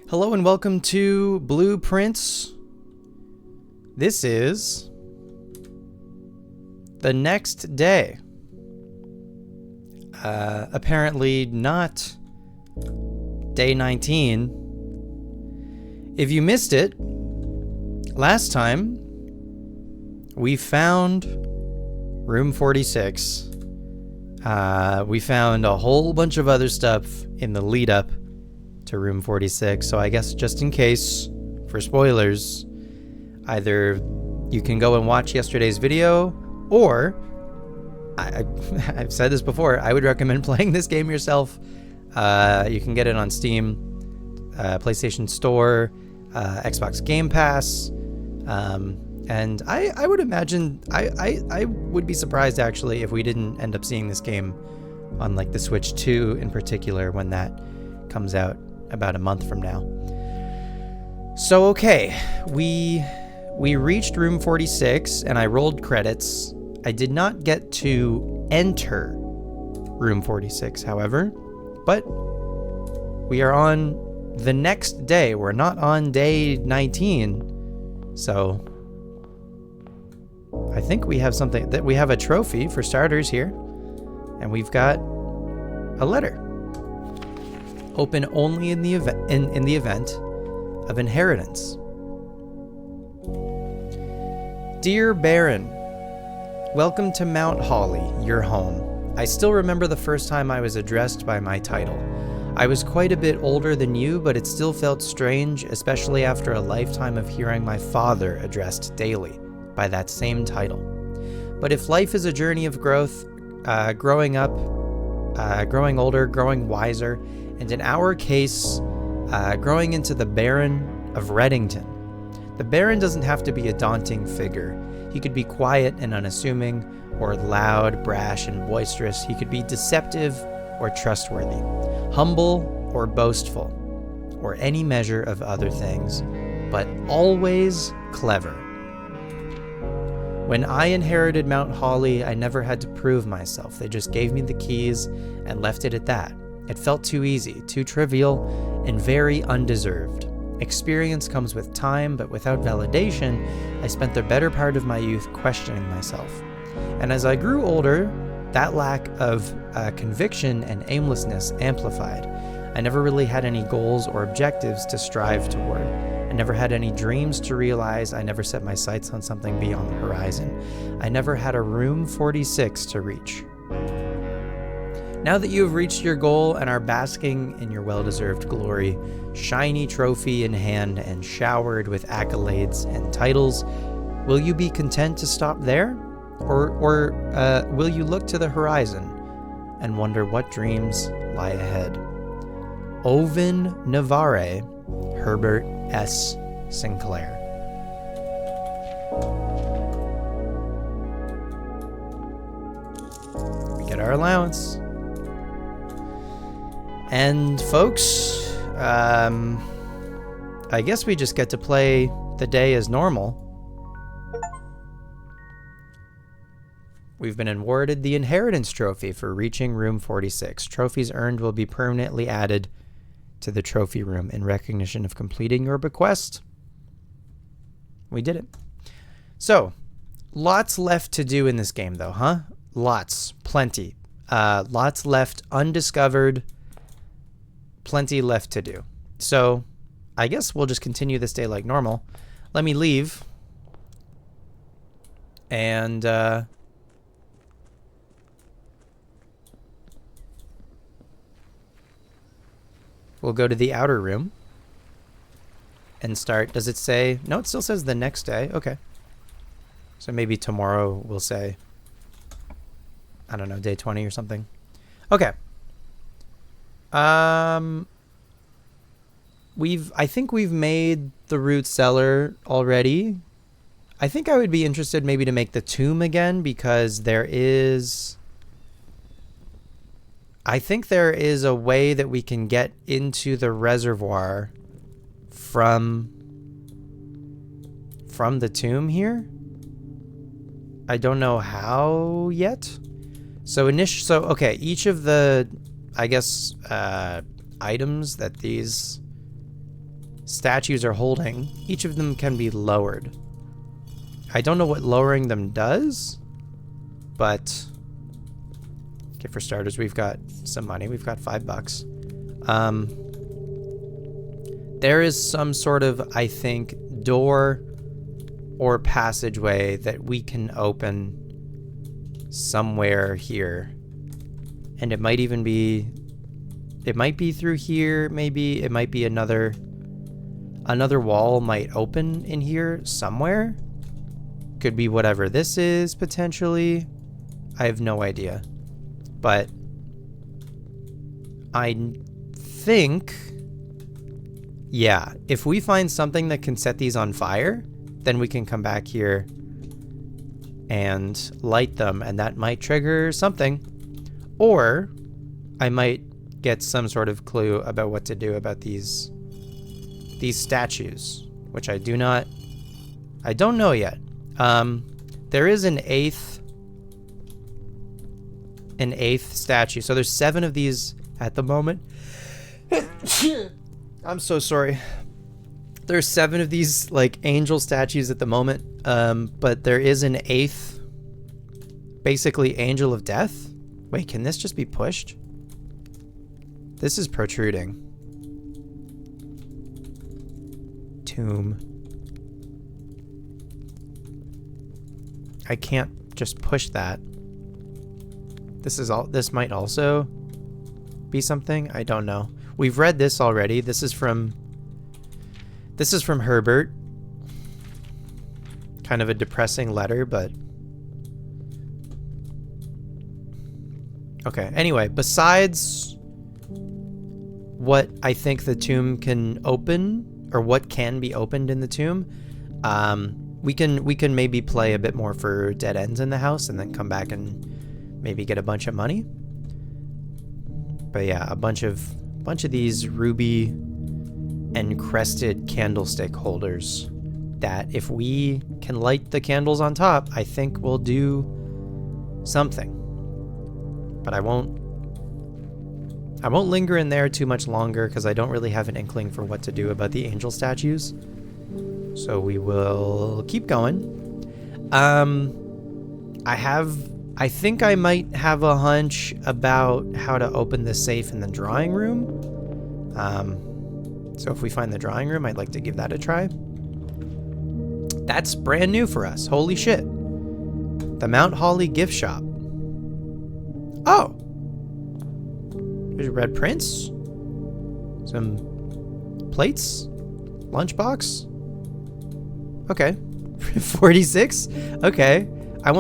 Hello and welcome to Blueprints. This is the next day. Apparently not day 19. If you missed it, last time we found room 46. We found a whole bunch of other stuff in the lead up to room 46, so I guess just in case, for spoilers, either you can go and watch yesterday's video, or I've said this before, I would recommend playing this game yourself. You can get it on Steam, PlayStation Store, Xbox Gamepass, and I would imagine, I would be surprised actually if we didn't end up seeing this game on like the Switch 2 in particular when that comes out about a month from now. So okay, we reached room 46 and I rolled credits. I did not get to enter room 46, however, but we are on the next day. We're not on day 19, so I think we have something, that we have a trophy for starters here, and we've got a letter. Open only in the event of inheritance. Dear Baron, welcome to Mount Holly, your home. I still remember the first time I was addressed by my title. I was quite a bit older than you, but it still felt strange, especially after a lifetime of hearing my father addressed daily by that same title. But if life is a journey of growth, growing up, growing older, growing wiser, and in our case, growing into the Baron of Reddington. The Baron doesn't have to be a daunting figure. He could be quiet and unassuming, or loud, brash, and boisterous. He could be deceptive or trustworthy, humble or boastful, or any measure of other things, but always clever. When I inherited Mount Holly, I never had to prove myself. They just gave me the keys and left it at that. It felt too easy, too trivial, and very undeserved. Experience comes with time, but without validation, I spent the better part of my youth questioning myself. And as I grew older, that lack of conviction and aimlessness amplified. I never really had any goals or objectives to strive toward. I never had any dreams to realize. I never set my sights on something beyond the horizon. I never had a room 46 to reach. Now that you have reached your goal and are basking in your well-deserved glory, shiny trophy in hand and showered with accolades and titles, will you be content to stop there? Or will you look to the horizon and wonder what dreams lie ahead? Oven Navarre, Herbert S. Sinclair. We get our allowance. And folks, I guess we just get to play the day as normal. We've been awarded the Inheritance Trophy for reaching room 46. Trophies earned will be permanently added to the trophy room in recognition of completing your bequest. We did it. So, lots left to do in this game though, huh? Lots. Plenty. Lots left undiscovered. Plenty left to do. So, I guess we'll just continue this day like normal. Let me leave. And, we'll go to the outer room and start. Does it say? No, it still says the next day. Okay. So maybe tomorrow we'll say, I don't know, day 20 or something. Okay. I think we've made the root cellar already. I think I would be interested maybe to make the tomb again, because I think there is a way that we can get into the reservoir from the tomb here. I don't know how yet. So okay, each of the, I guess, items that these statues are holding, each of them can be lowered. I don't know what lowering them does, but okay, for starters, we've got some money. We've got $5. There is some sort of, I think, door or passageway that we can open somewhere here. And it might even be, it might be through here, maybe. It might be another wall might open in here somewhere. Could be whatever this is, potentially. I have no idea. But I think, yeah, if we find something that can set these on fire, then we can come back here and light them, and that might trigger something. Or I might get some sort of clue about what to do about these statues, which I don't know yet. There is an eighth statue. So there's 7 of these at the moment. I'm so sorry. There's 7 of these like angel statues at the moment. But there is an 8th, basically angel of death. Wait, can this just be pushed? This is protruding. Tomb. I can't just push that. This might also be something. I don't know. We've read this already. This is from Herbert. Kind of a depressing letter, but okay. Anyway, besides what I think the tomb can open, or what can be opened in the tomb, we can maybe play a bit more for dead ends in the house and then come back and maybe get a bunch of money. But yeah, a bunch of these ruby encrusted candlestick holders that if we can light the candles on top, I think we'll do something. But I won't linger in there too much longer because I don't really have an inkling for what to do about the angel statues. So we will keep going. I think I might have a hunch about how to open the safe in the drawing room. So if we find the drawing room, I'd like to give that a try. That's brand new for us. Holy shit. The Mount Holly gift shop. Oh. There's a red prince. Some plates. Lunchbox. Okay. 46? Okay.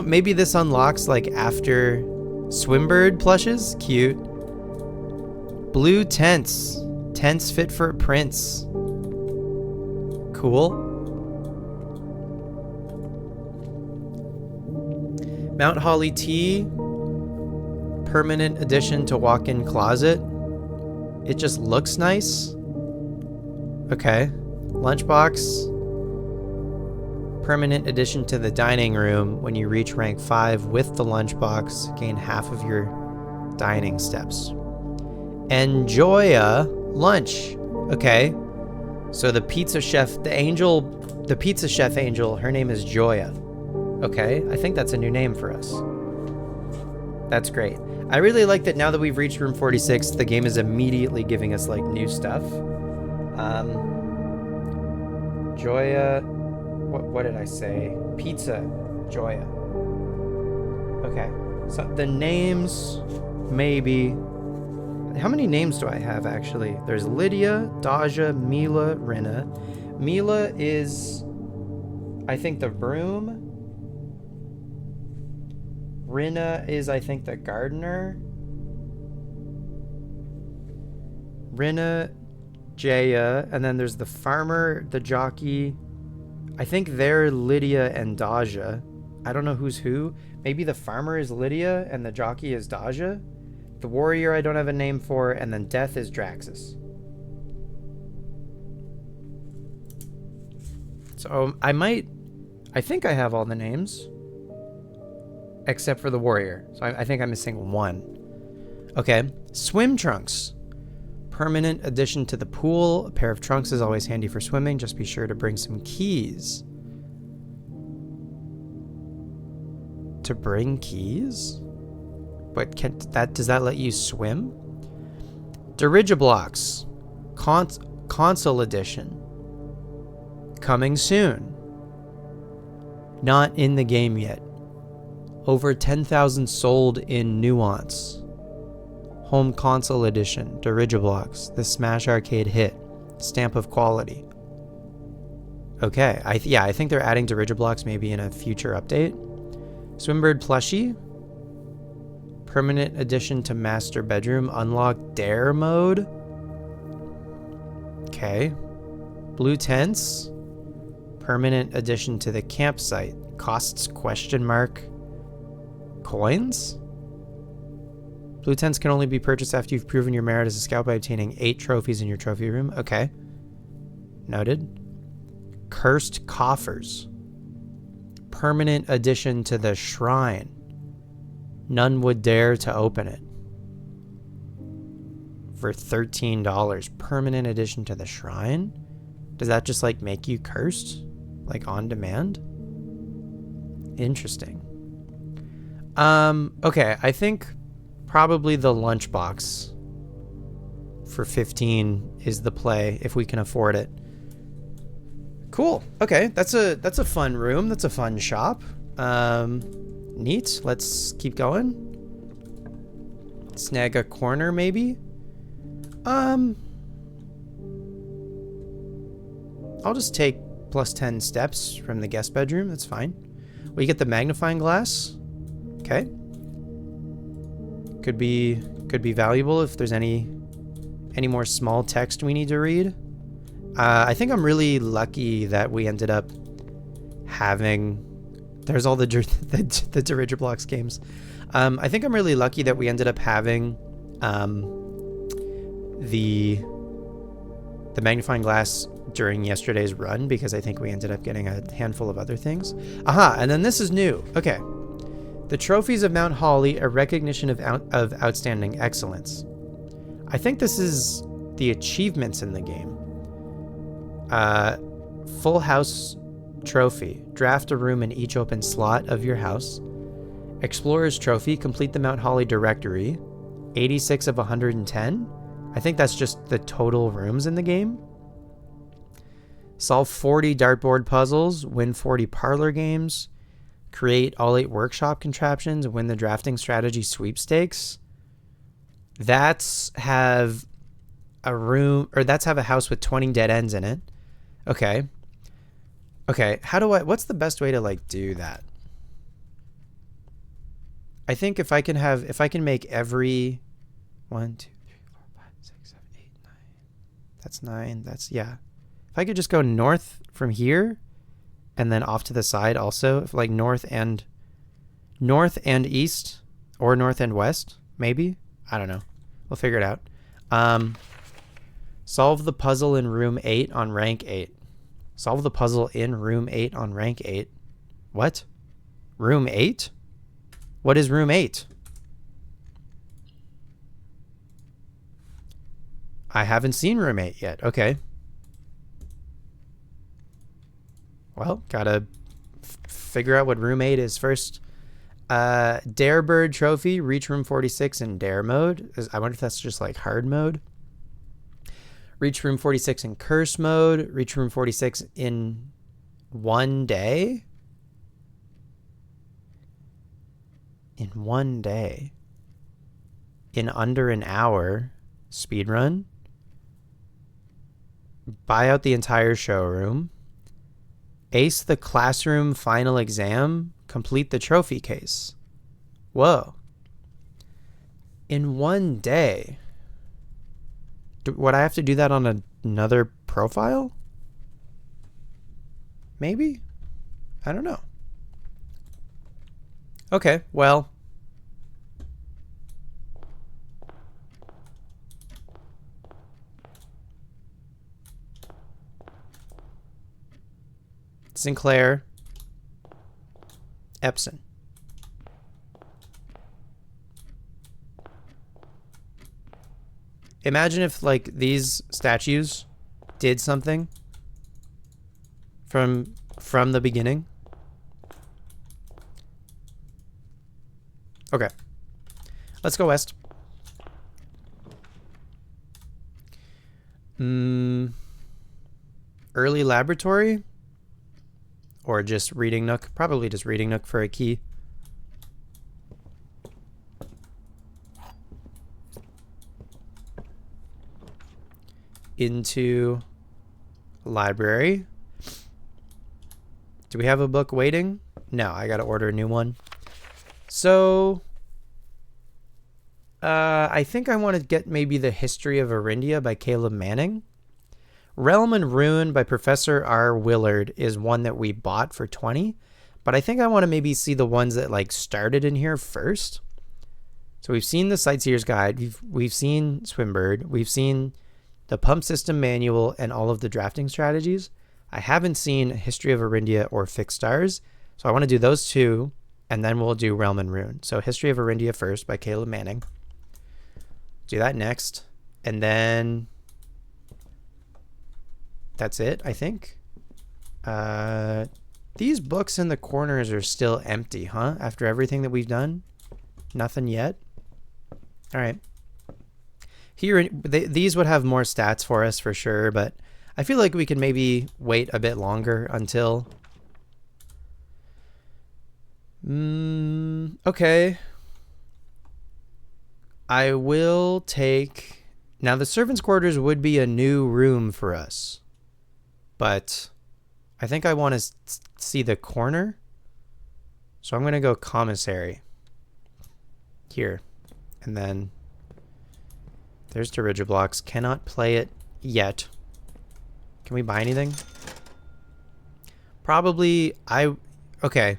Maybe this unlocks like after Swimbird plushes. Cute. Blue tents. Tents fit for a prince. Cool. Mount Holly tea. Permanent addition to walk-in closet. It just looks nice. Okay. Lunchbox. Permanent addition to the dining room. When you reach rank 5 with the lunchbox, gain half of your dining steps. Enjoy a lunch. Okay. So the pizza chef, the pizza chef angel, her name is Joya. Okay. I think that's a new name for us. That's great. I really like that now that we've reached room 46, the game is immediately giving us like new stuff. Joya, what did I say? Pizza Joya. Okay. So the names, maybe. How many names do I have actually? There's Lydia, Daja, Mila, Rina. Mila is, I think, the broom. Rina is, I think, the gardener. Rina, Jaya, and then there's the farmer, the jockey. I think they're Lydia and Daja. I don't know who's who. Maybe the farmer is Lydia and the jockey is Daja. The warrior I don't have a name for, and then death is Draxus. So I think I have all the names. Except for the warrior. So I think I'm missing one. Okay. Swim trunks. Permanent addition to the pool. A pair of trunks is always handy for swimming. Just be sure to bring some keys. To bring keys? But does that let you swim? Dirigiblocks. Console edition. Coming soon. Not in the game yet. Over 10,000 sold in Nuance. Home console edition. Dirigiblocks. The Smash Arcade hit. Stamp of quality. Okay. I think they're adding Dirigiblocks maybe in a future update. Swimbird plushie. Permanent addition to master bedroom. Unlock dare mode. Okay. Blue tents. Permanent addition to the campsite. Costs ? Coins? Blue tents can only be purchased after you've proven your merit as a scout by obtaining 8 trophies in your trophy room. Okay. Noted. Cursed coffers. Permanent addition to the shrine. None would dare to open it. For $13. Permanent addition to the shrine? Does that just like make you cursed? Like on demand? Interesting. Okay, I think probably the lunchbox for 15 is the play if we can afford it. Cool. Okay, that's a fun room. That's a fun shop. Neat. Let's keep going. Snag a corner maybe. I'll just take plus 10 steps from the guest bedroom. That's fine. We get the magnifying glass. Okay. Could be valuable if there's any more small text we need to read. I think I'm really lucky that we ended up having... There's all the Dirigiblocks games. I think I'm really lucky that we ended up having the magnifying glass during yesterday's run, because I think we ended up getting a handful of other things. Aha, and then this is new. Okay. The trophies of Mount Holly, a recognition of outstanding excellence. I think this is the achievements in the game. Full house trophy. Draft a room in each open slot of your house. Explorer's trophy. Complete the Mount Holly directory. 86 of 110. I think that's just the total rooms in the game. Solve 40 dartboard puzzles. Win 40 parlor games. Create all 8 workshop contraptions. Win the drafting strategy sweepstakes. That's have a room, or that's have a house with 20 dead ends in it. Okay. Okay, what's the best way to like do that? I think if I can make every 1, 2, 3, 4, 5, 6, 7, 8, 9. That's 9. That's, yeah. If I could just go north from here and then off to the side also, if like north and east or north and west, maybe. I don't know. We'll figure it out. Solve the puzzle in room 8 on rank 8. Solve the puzzle in room 8 on rank 8. What? Room 8? What is room 8? I haven't seen room 8 yet. Okay. Well, gotta figure out what room 8 is first. Darebird trophy, reach room 46 in dare mode. I wonder if that's just like hard mode. Reach room 46 in curse mode. Reach room 46 in 1 day. In 1 day. In under an hour. Speedrun. Buy out the entire showroom. Ace the classroom final exam. Complete the trophy case. Whoa. In 1 day. Would I have to do that on another profile? Maybe? I don't know. Okay, well. Sinclair. Epson. Imagine if like these statues did something from the beginning. Okay. Let's go west. Early laboratory? Or just reading nook? Probably just reading nook for a key. Into library. Do we have a book waiting? No, I gotta order a new one. So I think I want to get maybe The History of Arindia by Caleb Manning. Realm and Ruin by Professor R. Willard is one that we bought for 20, but I think I want to maybe see the ones that like started in here first. So we've seen the Sightseer's Guide, we've seen Swimbird, we've seen the Pump System Manual and all of the drafting strategies. I haven't seen History of Arindia or Fixed Stars, so I want to do those two, and then we'll do Realm and Ruin. So History of Arindia first by Caleb Manning. Do that next, and then that's it, I think. These books in the corners are still empty, huh? After everything that we've done? Nothing yet? All right. Here, these would have more stats for us for sure, but I feel like we can maybe wait a bit longer until... okay. I will take... Now, the servants' quarters would be a new room for us. But I think I want to see the corner. So I'm going to go commissary. Here. And then... There's Dirigiblocks. Cannot play it yet. Can we buy anything? Probably... Okay.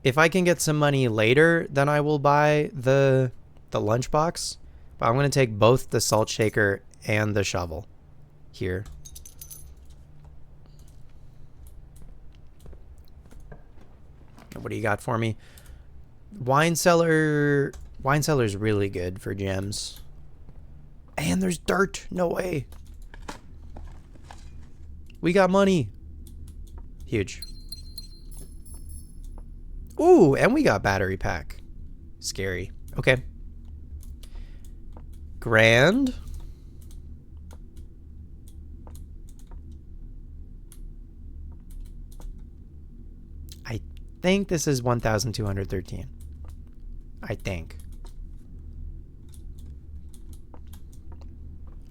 If I can get some money later, then I will buy the lunchbox. But I'm going to take both the salt shaker and the shovel here. What do you got for me? Wine cellar. Wine cellar is really good for gems. And there's dirt. No way. We got money. Huge. Ooh, and we got battery pack. Scary. Okay. Grand. I think this is 1,213. I think.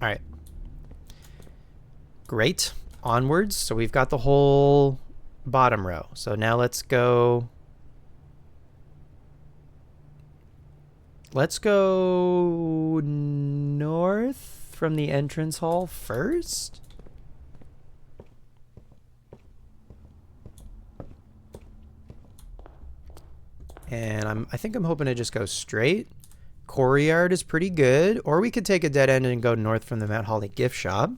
All right. Great. Onwards. So we've got the whole bottom row. So now let's go... Let's go north from the entrance hall first. And I think I'm hoping to just go straight. Courtyard is pretty good. Or we could take a dead end and go north from the Mount Holly gift shop.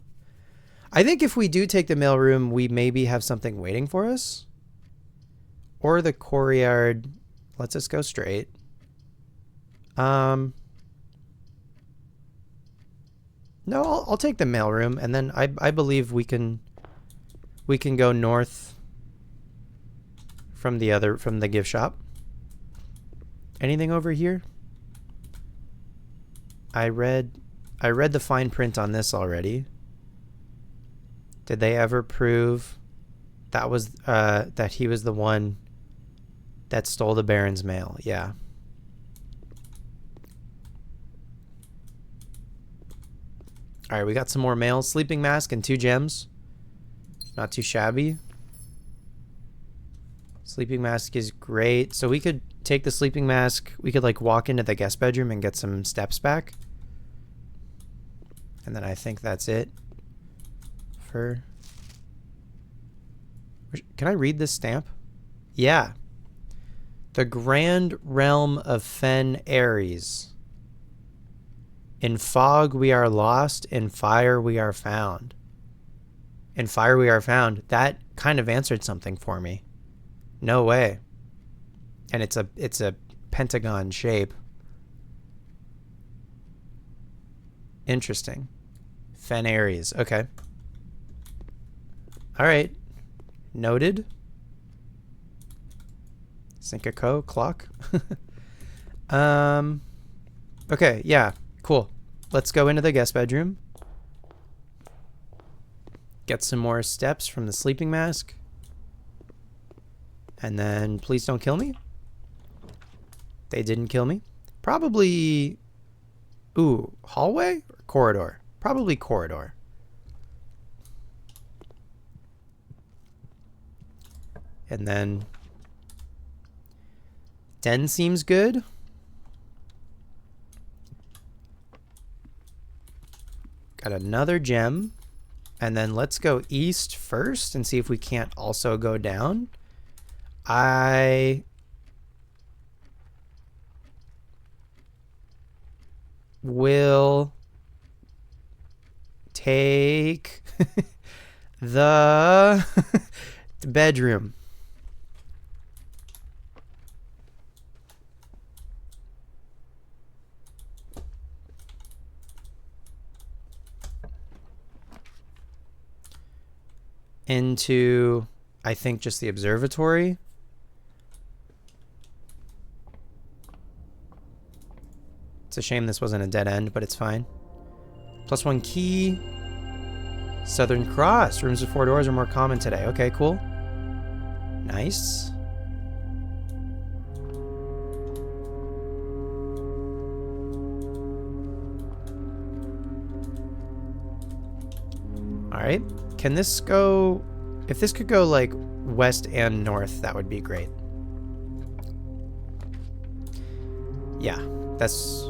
I think if we do take the mailroom, we maybe have something waiting for us. Or the courtyard. Let's just go straight. No, I'll take the mailroom, and then I believe we can go north from the gift shop. Anything over here? I read the fine print on this already. Did they ever prove that was that he was the one that stole the Baron's mail? Yeah. All right, we got some more mail. Sleeping mask and 2 gems. Not too shabby. Sleeping mask is great. So we could take the sleeping mask. We could like walk into the guest bedroom and get some steps back. And then I think that's it. For... Can I read this stamp? Yeah. The Grand Realm of Fen Ares. In fog we are lost, in fire we are found. In fire we are found. That kind of answered something for me. No way. And it's a pentagon shape. Interesting. Fen Aries. Okay. All right. Noted. Sync-a-co clock. Okay, yeah, cool. Let's go into the guest bedroom. Get some more steps from the sleeping mask. And then please don't kill me. They didn't kill me. Probably... Ooh, hallway or corridor? Probably corridor. And then... Den seems good. Got another gem. And then let's go east first and see if we can't also go down. I will take the bedroom. Into, I think, just the observatory. It's a shame this wasn't a dead end, but it's fine. +1 key. Southern Cross. Rooms with 4 doors are more common today. Okay, cool. Nice. Alright. Can this go... If this could go, like, west and north, that would be great. Yeah, that's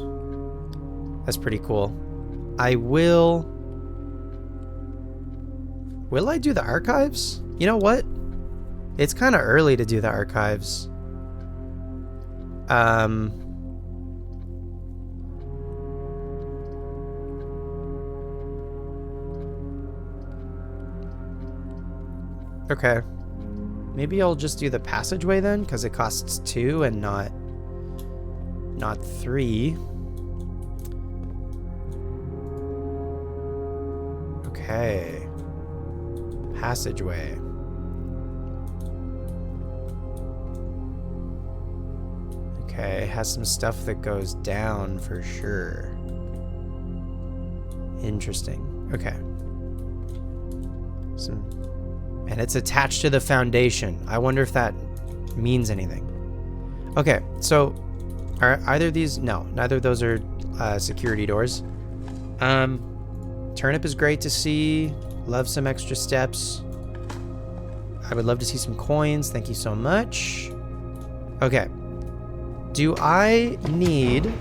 pretty cool. I will... Will I do the archives? You know what? It's kind of early to do the archives. Okay. Maybe I'll just do the passageway then, because it costs 2 and not 3. Okay. Passageway. Okay, has some stuff that goes down for sure. Interesting. Okay. And it's attached to the foundation. I wonder if that means anything. Okay, so are either of these? No, neither of those are security doors. Turnip is great to see. Love some extra steps. I would love to see some coins. Thank you so much. Okay. Do I need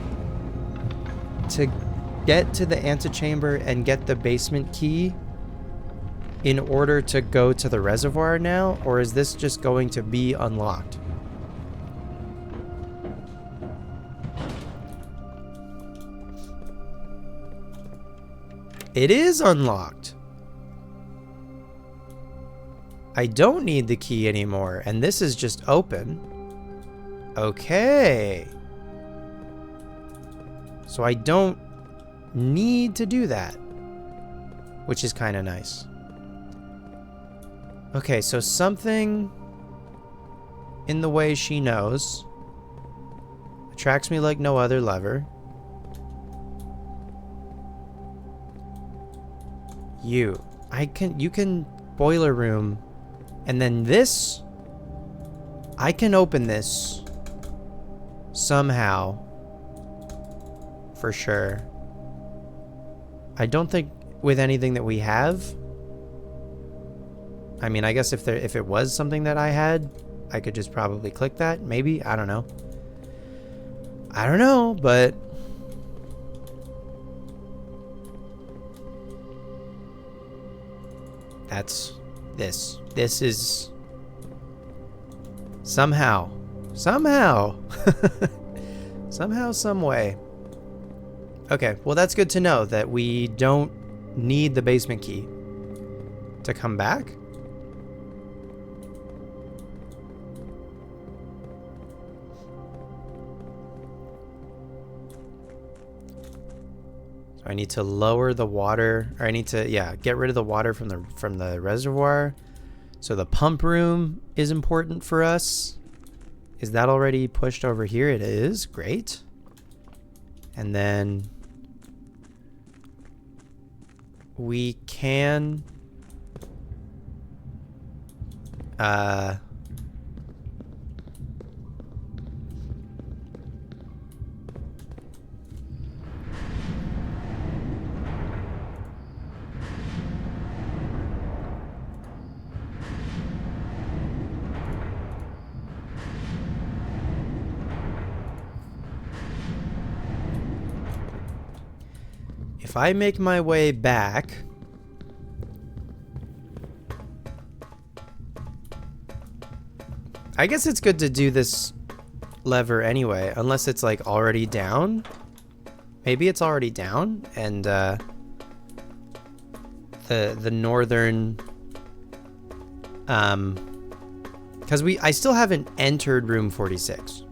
to get to the antechamber and get the basement key in order to go to the reservoir now, or is this just going to be unlocked? It is unlocked. I don't need the key anymore, and this is just open. Okay. So I don't need to do that, which is kind of nice. Okay, so something in the way she knows attracts me like no other lover. You can boiler room, and then this, I can open this somehow for sure. I don't think with anything that we have. I mean, I guess if it was something that I had, I could just probably click that. Maybe. I don't know. I don't know, but... That's... This. This is... Somehow. Somehow. Somehow, some way. Okay, well that's good to know that we don't need the basement key to come back. So I need to lower the water, or I need to, yeah, get rid of the water from the reservoir. So the pump room is important for us. Is that already pushed over here? It is. Great. And then we can if I make my way back, I guess it's good to do this lever anyway, unless it's like already down. Maybe it's already down, and the northern, because I still haven't entered room 46,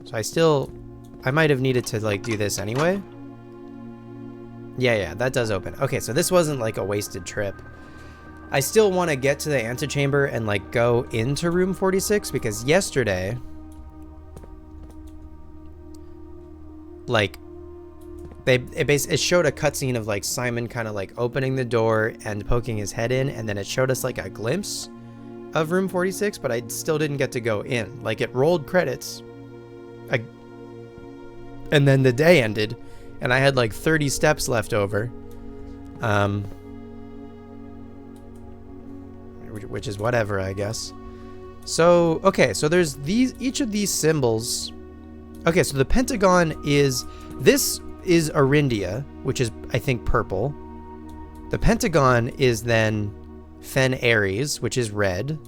so I might have needed to like do this anyway. Yeah, that does open. Okay, so this wasn't like a wasted trip. I still want to get to the antechamber and like go into room 46 because yesterday, like, it showed a cutscene of like Simon kind of like opening the door and poking his head in, and then it showed us like a glimpse of room 46, but I still didn't get to go in. Like, it rolled credits, and then the day ended, and I had like 30 steps left over, which is whatever, I guess. So, okay, so there's each of these symbols. Okay, so the pentagon this is Arindia, which is, I think, purple. The pentagon is then Fen Ares, which is red.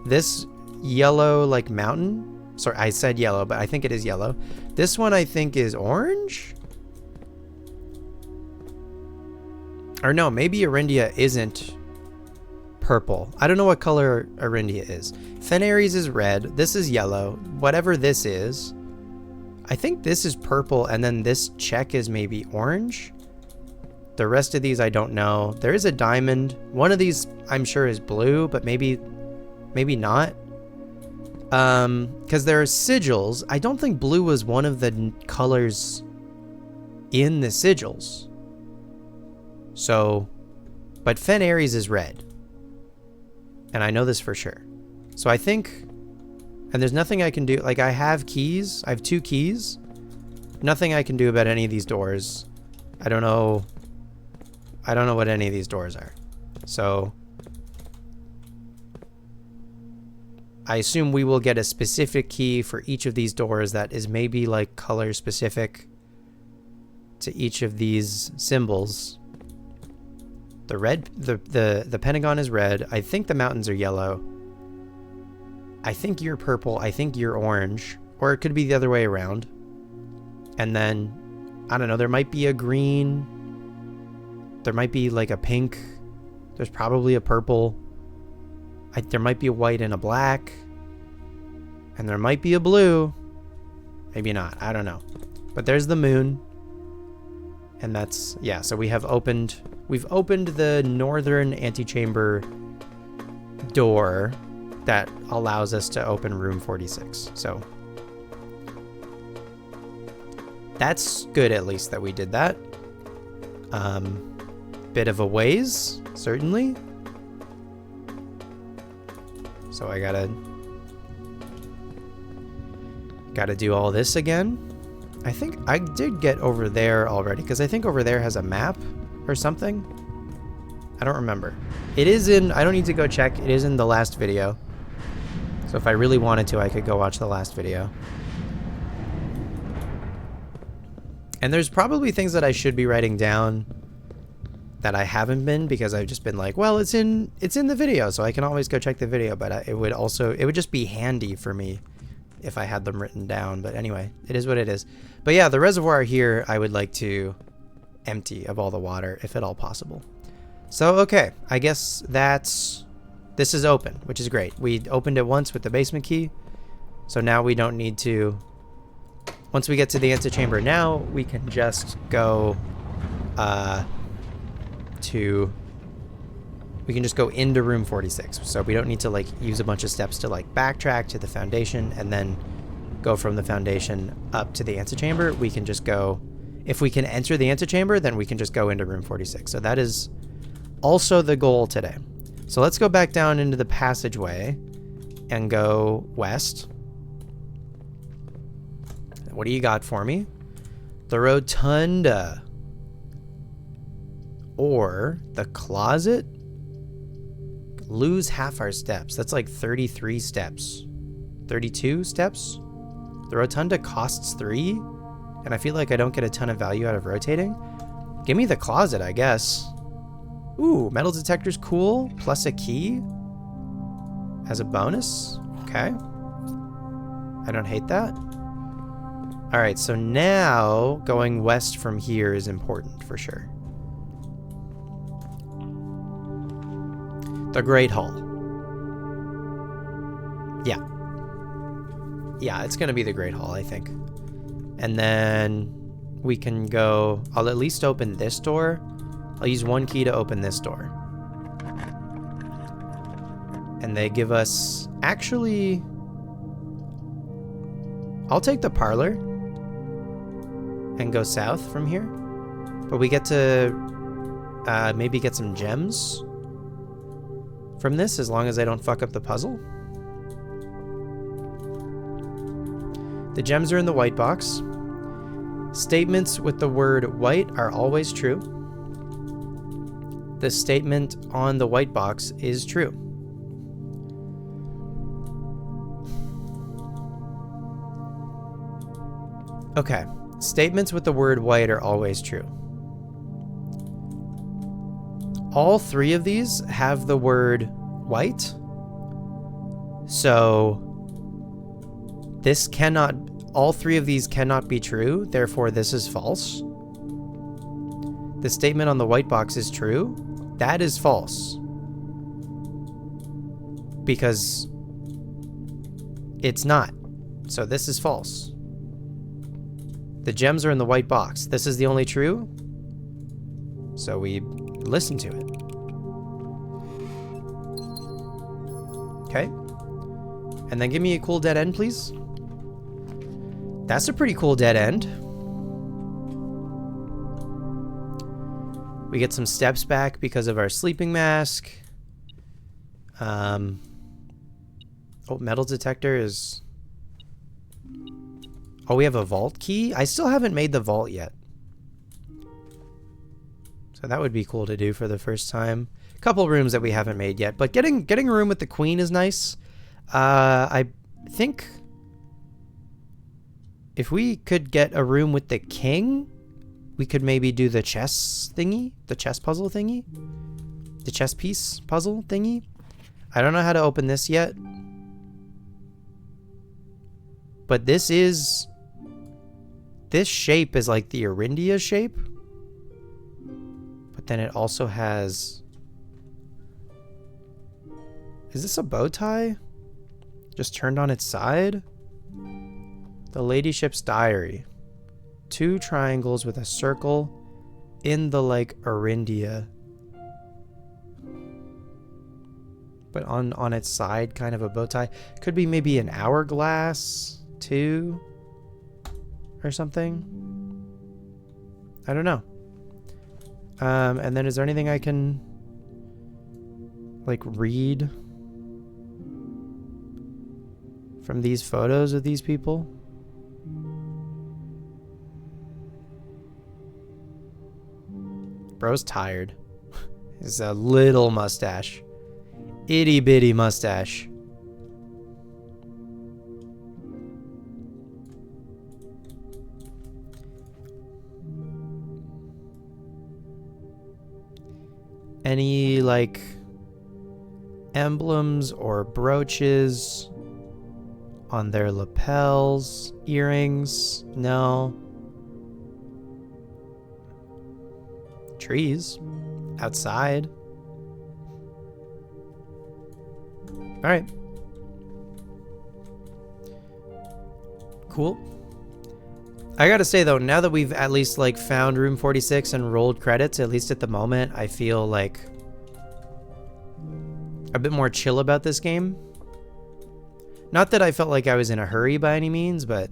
This yellow, like, mountain. Sorry, I said yellow, but I think it is yellow. This one, I think, is orange? Or no, maybe Arindia isn't purple. I don't know what color Arindia is. Fen Ares is red. This is yellow. Whatever this is. I think this is purple, and then this check is maybe orange. The rest of these I don't know. There is a diamond. One of these I'm sure is blue, but maybe not. Because there are sigils. I don't think blue was one of the colors in the sigils. So, but Fen Ares is red. And I know this for sure. So I think, and there's nothing I can do. Like, I have keys. I have 2 keys. Nothing I can do about any of these doors. I don't know what any of these doors are. So I assume we will get a specific key for each of these doors that is maybe like color specific to each of these symbols. The red, the pentagon is red. I think the mountains are yellow. I think you're purple. I think you're orange. Or it could be the other way around. And then, I don't know, there might be a green. There might be like a pink. There's probably a purple. There might be a white and a black. And there might be a blue. Maybe not. I don't know. But there's the moon. And that's, yeah, so we've opened the northern antechamber door that allows us to open room 46. So that's good, at least, that we did that. Bit of a ways, certainly. So I gotta do all this again. I think I did get over there already, because I think over there has a map or something. I don't remember. It is in, I don't need to go check. It is in the last video. So if I really wanted to, I could go watch the last video. And there's probably things that I should be writing down that I haven't been, because I've just been like, well, it's in the video, so I can always go check the video. But it would just be handy for me if I had them written down. But anyway, it is what it is. But yeah, the reservoir here, I would like to empty of all the water, if at all possible. So, okay, I guess this is open, which is great. We opened it once with the basement key, so now we don't need to, once we get to the antechamber now, we can just go we can just go into room 46. So we don't need to like use a bunch of steps to like backtrack to the foundation and then go from the foundation up to the antechamber. We can just go, if we can enter the antechamber, then we can just go into room 46. So that is also the goal today. So let's go back down into the passageway and go west. What do you got for me? The rotunda. Or the closet? Lose half our steps. That's like 33 steps. 32 steps? The rotunda costs 3? And I feel like I don't get a ton of value out of rotating. Give me the closet, I guess. Ooh, metal detector's cool. Plus a key. As a bonus. Okay. I don't hate that. Alright, so now going west from here is important for sure. The Great Hall. Yeah. Yeah, it's going to be the Great Hall, I think. And then we can go... I'll at least open this door. I'll use one key to open this door. And they give us... Actually... I'll take the parlor. And go south from here. But we get to... maybe get some gems from this, as long as I don't fuck up the puzzle. The gems are in the white box. Statements with the word white are always true. The statement on the white box is true. Okay. Statements with the word white are always true. All 3 of these have the word white. So this cannot, all 3 of these cannot be true. Therefore, this is false. The statement on the white box is true. That is false. Because it's not. So this is false. The gems are in the white box. This is the only true. So we listen to it. Okay. And then give me a cool dead end, please. That's a pretty cool dead end. We get some steps back because of our sleeping mask. Oh, metal detector is... Oh, we have a vault key? I still haven't made the vault yet. So that would be cool to do for the first time. A couple rooms that we haven't made yet. But getting a room with the queen is nice. I think... if we could get a room with the king, we could maybe do the chess thingy. The chess puzzle thingy. The chess piece puzzle thingy. I don't know how to open this yet. But this is... this shape is like the Arindia shape. But then it also has... is this a bow tie? Just turned on its side? The ladyship's diary. 2 triangles with a circle in the, like, Arindia. But on its side, kind of a bow tie. Could be maybe an hourglass, too. Or something. I don't know. And then is there anything I can, like, read from these photos of these people? Bro's tired. His a little mustache. Itty bitty mustache. Any, like, emblems or brooches on their lapels, earrings? No. Trees outside. All right. Cool. I gotta say though, now that we've at least like found room 46 and rolled credits, at least at the moment, I feel like a bit more chill about this game. Not that I felt like I was in a hurry by any means, but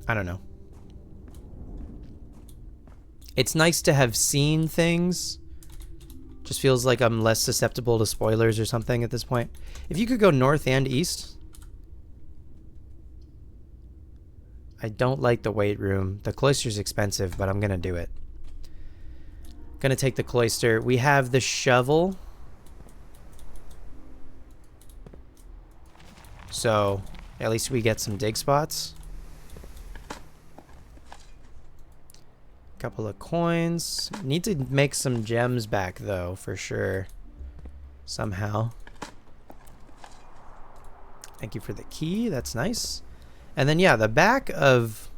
I don't know. It's nice to have seen things. Just feels like I'm less susceptible to spoilers or something at this point. If you could go north and east. I don't like the weight room. The cloister's expensive, but I'm gonna do it. Gonna take the cloister. We have the shovel. So, at least we get some dig spots. Couple of coins. Need to make some gems back though, for sure. Somehow. Thank you for the key. That's nice. And then yeah, the back of...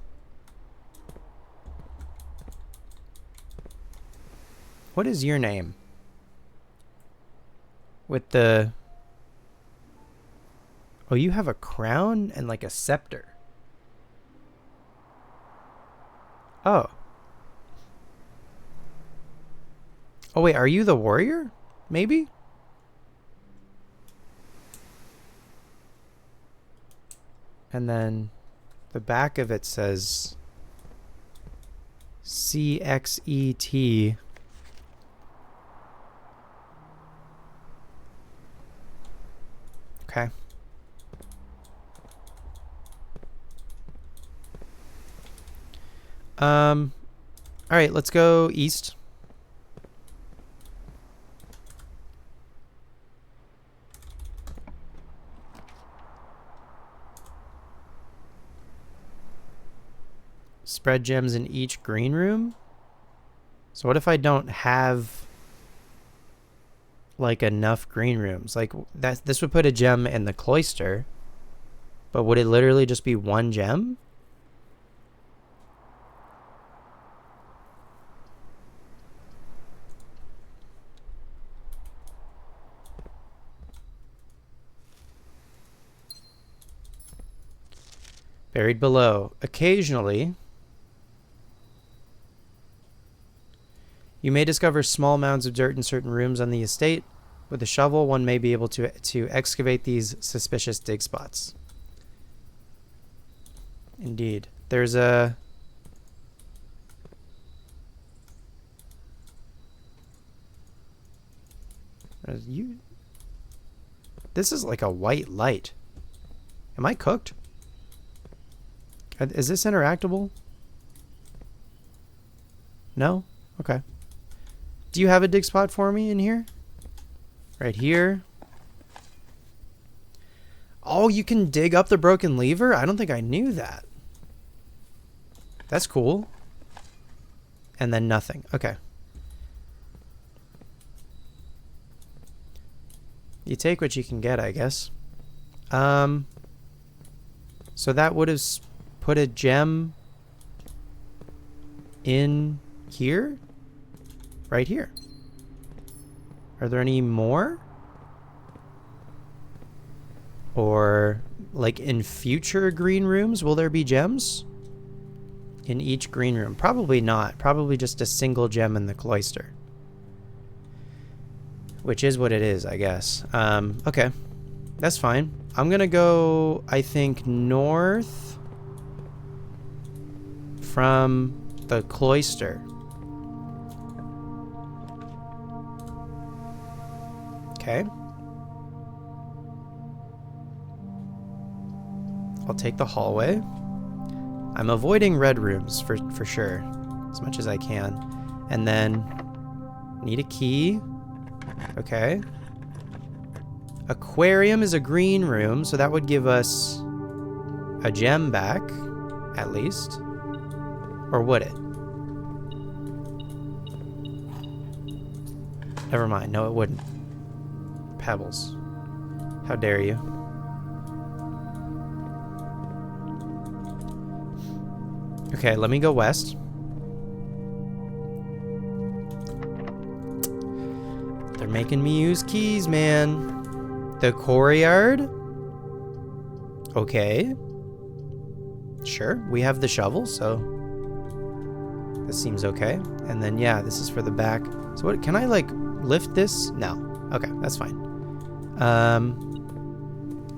What is your name? With the... Oh, you have a crown and like a scepter. Oh. Oh wait, are you the warrior? Maybe? And then the back of it says CXET. Okay. All right, let's go east. Spread gems in each green room. So what if I don't have like enough green rooms? Like that, this would put a gem in the cloister, but would it literally just be one gem? Buried below. Occasionally, you may discover small mounds of dirt in certain rooms on the estate. With a shovel, one may be able to excavate these suspicious dig spots. Indeed. There's a... This is like a white light. Am I cooked? Is this interactable? No? Okay. Do you have a dig spot for me in here? Right here. Oh, you can dig up the broken lever? I don't think I knew that. That's cool. And then nothing. Okay. You take what you can get, I guess. So that would have put a gem in here? Right here. Are there any more? Or like in future green rooms, will there be gems? In each green room? Probably not. Probably just a single gem in the cloister. Which is what it is, I guess. Okay. That's fine. I'm gonna go, I think, north from the cloister. Okay. I'll take the hallway. I'm avoiding red rooms for sure, as much as I can. And then need a key. Okay. Aquarium is a green room, so that would give us a gem back, at least. Or would it? Never mind. No, it wouldn't. Pebbles. How dare you? Okay, let me go west. They're making me use keys, man. The courtyard? Okay. Sure, we have the shovel, so this seems okay. And then, yeah, this is for the back. So what, can I, like, lift this? No. Okay, that's fine.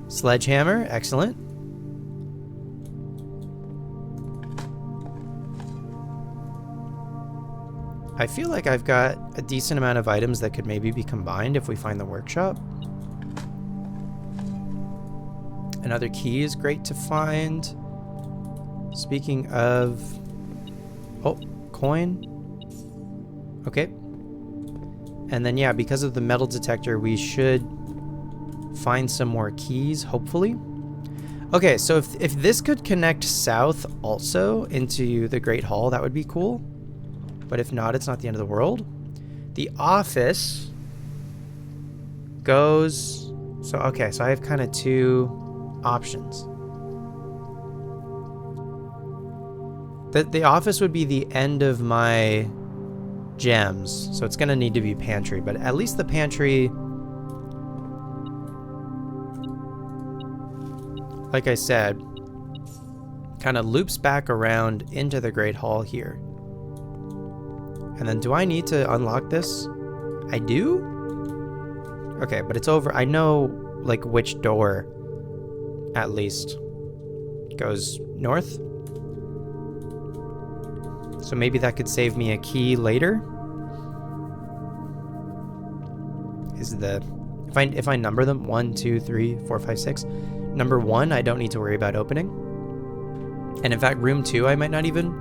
Sledgehammer, excellent. I feel like I've got a decent amount of items that could maybe be combined if we find the workshop. Another key is great to find. Speaking of... Oh, coin. Okay. And then, yeah, because of the metal detector, we should find some more keys, hopefully. Okay, so if this could connect south also into the Great Hall, that would be cool. But if not, it's not the end of the world. The office goes... So, okay, so I have kind of two options. The office would be the end of my gems, so it's going to need to be pantry, but at least the pantry, like I said, kind of loops back around into the Great Hall here. And then do I need to unlock this? I do? Okay, but it's over. I know, like, which door, at least, goes north. So maybe that could save me a key later. Is the... If I number them, 1, 2, 3, 4, 5, 6. Number 1, I don't need to worry about opening. And in fact, room 2, I might not even...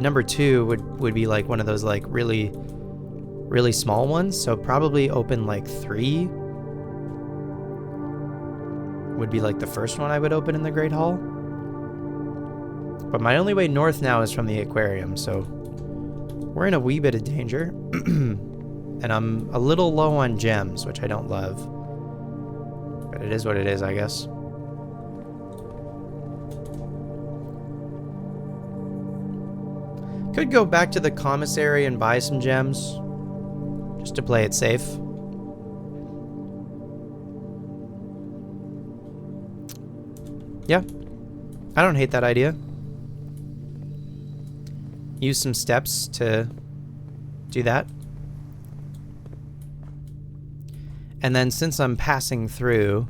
number 2 would be like one of those like really small ones, so probably open like 3 would be like the first one I would open in the Great Hall. But my only way north now is from the aquarium, so we're in a wee bit of danger. And I'm a little low on gems, which I don't love, but it is what it is, I guess. Could go back to the commissary and buy some gems, just to play it safe. Yeah, I don't hate that idea. Use some steps to do that. And then since I'm passing through,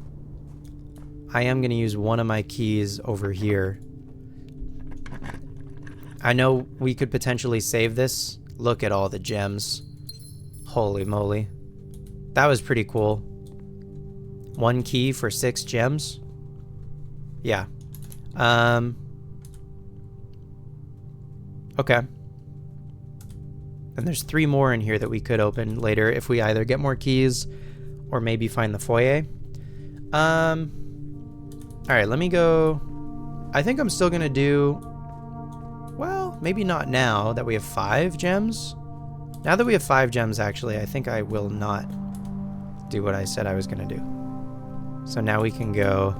I am going to use one of my keys over here. I know we could potentially save this. Look at all the gems. Holy moly. That was pretty cool. 1 key for 6 gems. Yeah. Okay. And there's 3 more in here that we could open later if we either get more keys or maybe find the foyer. Alright, let me go... I think I'm still gonna do... Well, maybe not now that we have 5 gems. Now that we have 5 gems, actually, I think I will not do what I said I was gonna do. So now we can go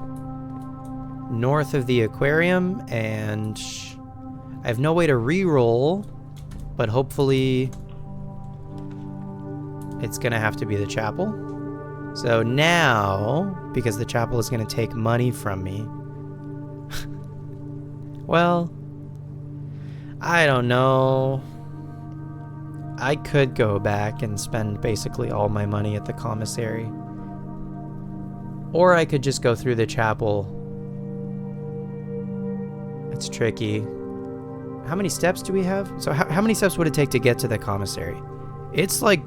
north of the aquarium, and I have no way to re-roll, but hopefully it's gonna have to be the chapel. So now, because the chapel is gonna take money from me, well, I don't know. I could go back and spend basically all my money at the commissary, or I could just go through the chapel. It's tricky. How many steps do we have? So how many steps would it take to get to the commissary? It's like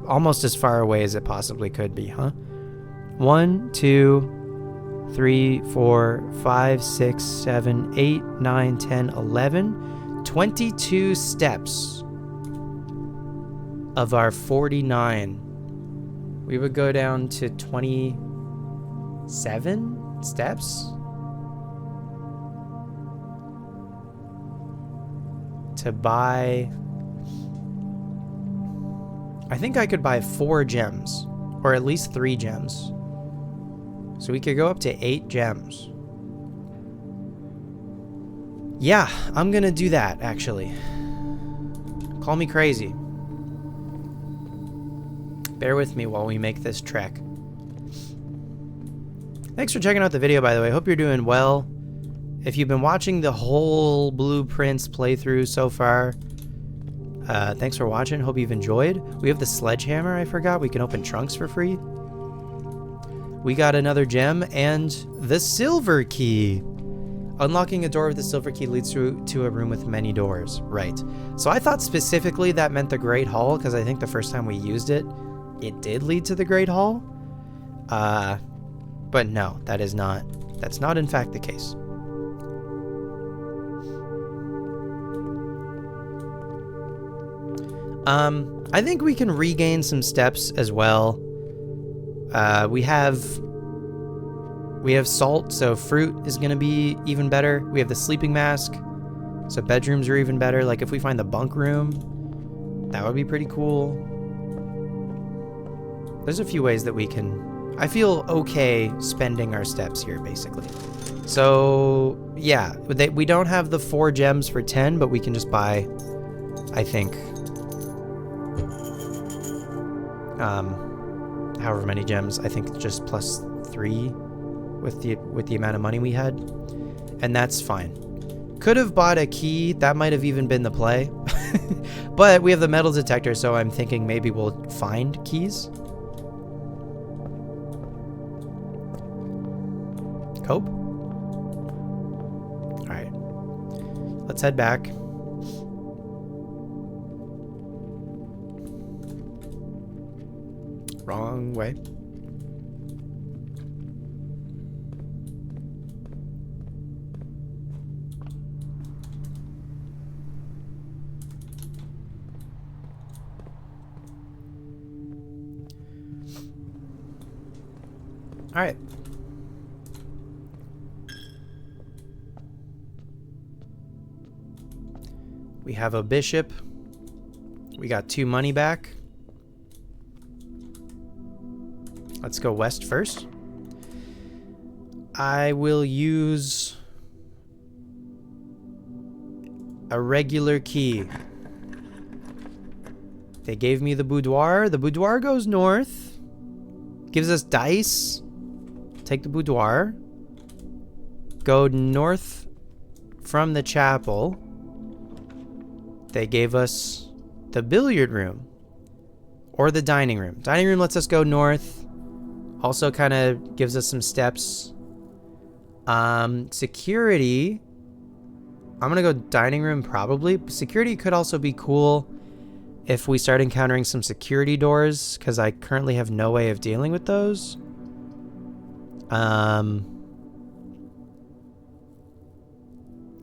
almost as far away as it possibly could be, huh? 1, 2, 3, 4, 5, 6, 7, 8, 9, 10, 11, 22 steps of our 49. We would go down to 27 steps to buy... I think I could buy 4 gems, or at least 3 gems. So we could go up to 8 gems. Yeah, I'm gonna do that, actually. Call me crazy. Bear with me while we make this trek. Thanks for checking out the video, by the way. Hope you're doing well. If you've been watching the whole Blueprints playthrough so far, thanks for watching. Hope you've enjoyed. We have the sledgehammer, I forgot. We can open trunks for free. We got another gem and the silver key. Unlocking a door with the silver key leads to a room with many doors. Right. So I thought specifically that meant the Great Hall, because I think the first time we used it, it did lead to the Great Hall. But no, that's not in fact the case. I think we can regain some steps as well. We have salt, so fruit is going to be even better. We have the sleeping mask, so bedrooms are even better. Like if we find the bunk room, that would be pretty cool. There's a few ways that we can... I feel okay spending our steps here, basically. So, yeah, we don't have the 4 gems for 10, but we can just buy, I think, however many gems. I think just plus 3 with the amount of money we had, and that's fine. Could have bought a key. That might have even been the play. But we have the metal detector, so I'm thinking maybe we'll find keys. Cope? Alright. Let's head back. Wrong way. All right. We have a bishop. We got 2 money back. Let's go west first. I will use a regular key. They gave me the boudoir. The boudoir goes north. Gives us dice. Take the boudoir. Go north from the chapel. They gave us the billiard room. Or the dining room. Dining room lets us go north. Also kind of gives us some steps. Security. I'm going to go dining room probably. Security could also be cool if we start encountering some security doors, because I currently have no way of dealing with those.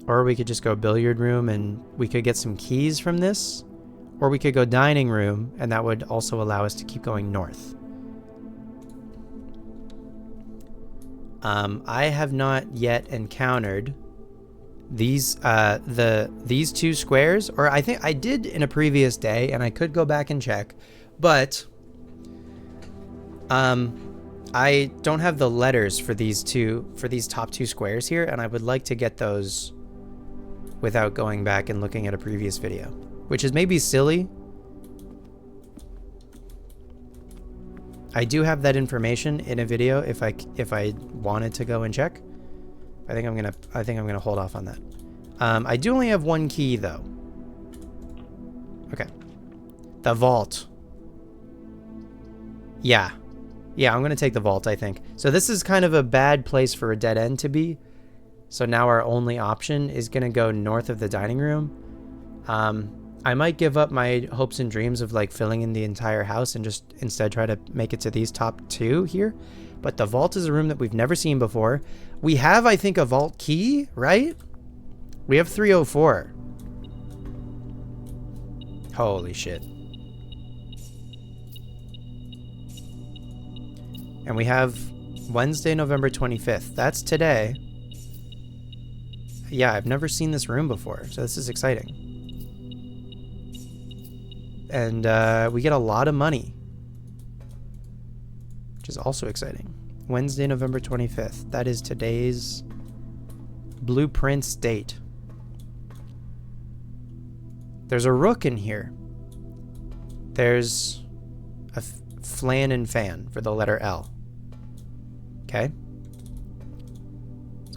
Or we could just go billiard room and we could get some keys from this. Or we could go dining room, and that would also allow us to keep going north. I have not yet encountered these these 2 squares, or I think I did in a previous day, and I could go back and check, but I don't have the letters for these top 2 squares here, and I would like to get those without going back and looking at a previous video, which is maybe silly. I do have that information in a video if I wanted to go and check. I think I'm gonna hold off on that. I do only have 1 key though. Okay. The vault. Yeah. Yeah, I'm gonna take the vault, I think. So this is kind of a bad place for a dead end to be. So now our only option is gonna go north of the dining room. I might give up my hopes and dreams of like filling in the entire house and just instead try to make it to these top 2 here. But the vault is a room that we've never seen before. We have, I think, a vault key, right? We have 304. Holy shit. And we have Wednesday, November 25th. That's today. Yeah, I've never seen this room before, so this is exciting. And we get a lot of money, which is also exciting. Wednesday, November 25th. That is today's Blueprints date. There's a rook in here. There's a flan and fan for the letter L. Okay.